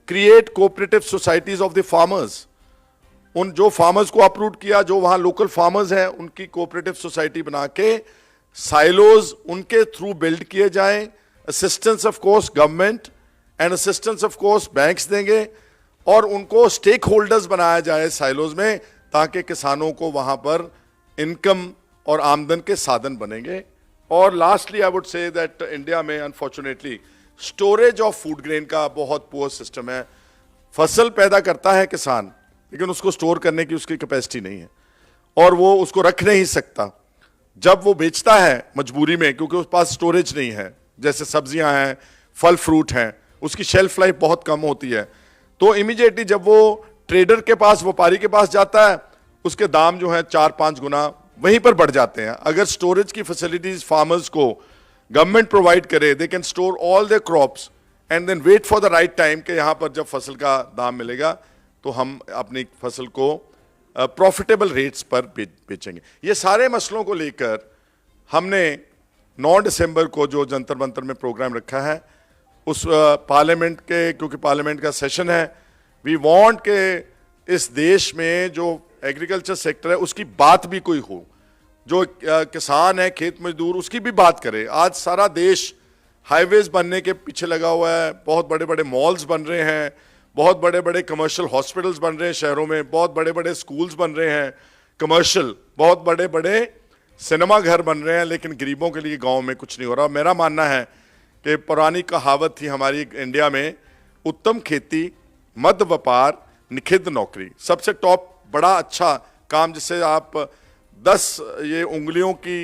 create cooperative societies of the farmers. उन जो फार्मर्स को अपरूट किया, जो वहां लोकल फार्मर्स हैं, उनकी कोऑपरेटिव सोसाइटी बना के साइलोज उनके थ्रू बिल्ड किए जाएं. Assistance of course government and assistance of course banks देंगे, और उनको स्टेक होल्डर्स बनाया जाए साइलोज में, ताकि किसानों को वहां पर इनकम और आमदन के साधन बनेंगे. और lastly I would say that India में unfortunately storage of food grain का बहुत पुअर सिस्टम है. फसल पैदा करता है किसान, लेकिन उसको स्टोर करने की उसकी कैपेसिटी नहीं है, और वो उसको रख नहीं सकता. जब वो बेचता है मजबूरी में, क्योंकि उसके पास स्टोरेज नहीं है, जैसे सब्जियां हैं, फल फ्रूट हैं, उसकी शेल्फ लाइफ बहुत कम होती है, तो इमीडिएटली जब वो ट्रेडर के पास, व्यापारी के पास जाता है, उसके दाम जो है 4-5 गुना वहीं पर बढ़ जाते हैं. अगर स्टोरेज की फैसिलिटीज फार्मर्स को गवर्नमेंट प्रोवाइड करे, they can store all their crops and then wait for the right time कि यहाँ पर जब फसल का दाम मिलेगा तो हम अपनी फसल को प्रॉफिटेबल रेट्स पर बेचेंगे. ये सारे मसलों को लेकर हमने 9 दिसंबर को जो जंतर मंतर में प्रोग्राम रखा है, उस पार्लियामेंट के, क्योंकि पार्लियामेंट का सेशन है, वी वांट के इस देश में जो एग्रीकल्चर सेक्टर है उसकी बात भी कोई हो, जो किसान है, खेत मजदूर, उसकी भी बात करे. आज सारा देश हाईवेज बनने के पीछे लगा हुआ है, बहुत बड़े बड़े मॉल्स बन रहे हैं, बहुत बड़े बड़े कमर्शियल हॉस्पिटल्स बन रहे हैं शहरों में, बहुत बड़े बड़े स्कूल्स बन रहे हैं कमर्शियल, बहुत बड़े बड़े सिनेमा घर बन रहे हैं, लेकिन गरीबों के लिए गांव में कुछ नहीं हो रहा. मेरा मानना है कि पुरानी कहावत थी हमारी इंडिया में, उत्तम खेती, मध्य व्यापार, निखिद्ध नौकरी. सबसे टॉप बड़ा अच्छा काम जिससे आप 10 ये उंगलियों की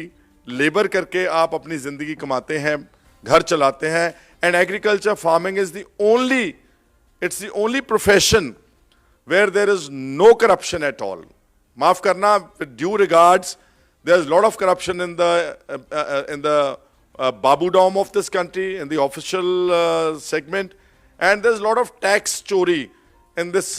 लेबर करके आप अपनी जिंदगी कमाते हैं, घर चलाते हैं. And agriculture farming is the only, it's the only profession where there is no corruption at all. माफ करना, with due regards, there's a lot of corruption in the babudom of this country, in the official segment, and there's a lot of tax chori in this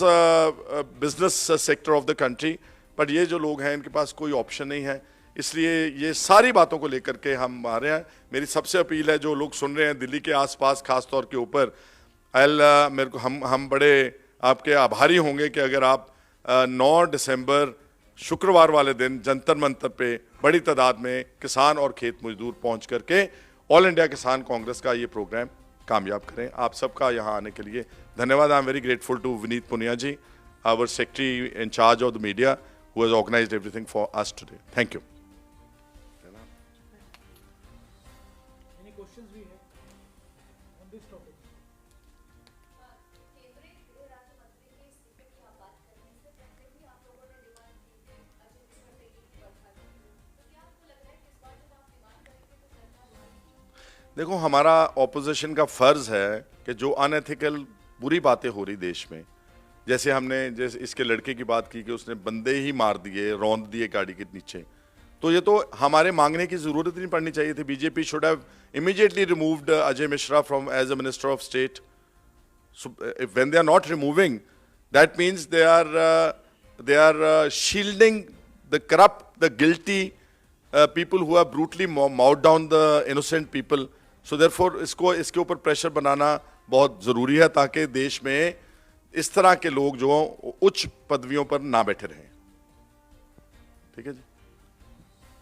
business sector of the country. but ये जो लोग हैं इनके पास कोई option नहीं है, इसलिए ये सारी बातों को लेकर के हम आ रहे हैं. मेरी सबसे अपील है, जो लोग सुन रहे हैं दिल्ली के आसपास खास तौर के ऊपर, मेरे को हम बड़े आपके आभारी होंगे कि अगर आप 9 दिसंबर शुक्रवार वाले दिन जंतर मंतर पे बड़ी तादाद में किसान और खेत मजदूर पहुंच करके ऑल इंडिया किसान कांग्रेस का ये प्रोग्राम कामयाब करें. आप सबका यहाँ आने के लिए धन्यवाद. I am very grateful to Vineet Punia ji, our secretary in charge of the media, who has organised everything for us today. Thank you. Any questions we have on this topic? देखो, हमारा ऑपोजिशन का फर्ज है कि जो अनएथिकल बुरी बातें हो रही देश में, जैसे हमने जैसे इसके लड़के की बात की कि उसने बंदे ही मार दिए, रौंद दिए गाड़ी के नीचे, तो ये तो हमारे मांगने की जरूरत नहीं पड़नी चाहिए थी. BJP should have immediately removed Ajay Mishra from as a minister of state. So when they are not removing, that means they are shielding the corrupt, the guilty people who have brutally mowed down the innocent people. So therefore इसके ऊपर pressure बनाना बहुत जरूरी है ताकि देश में इस तरह के लोग जो उच्च पदवियों पर ना बैठे रहें. ठीक है जी.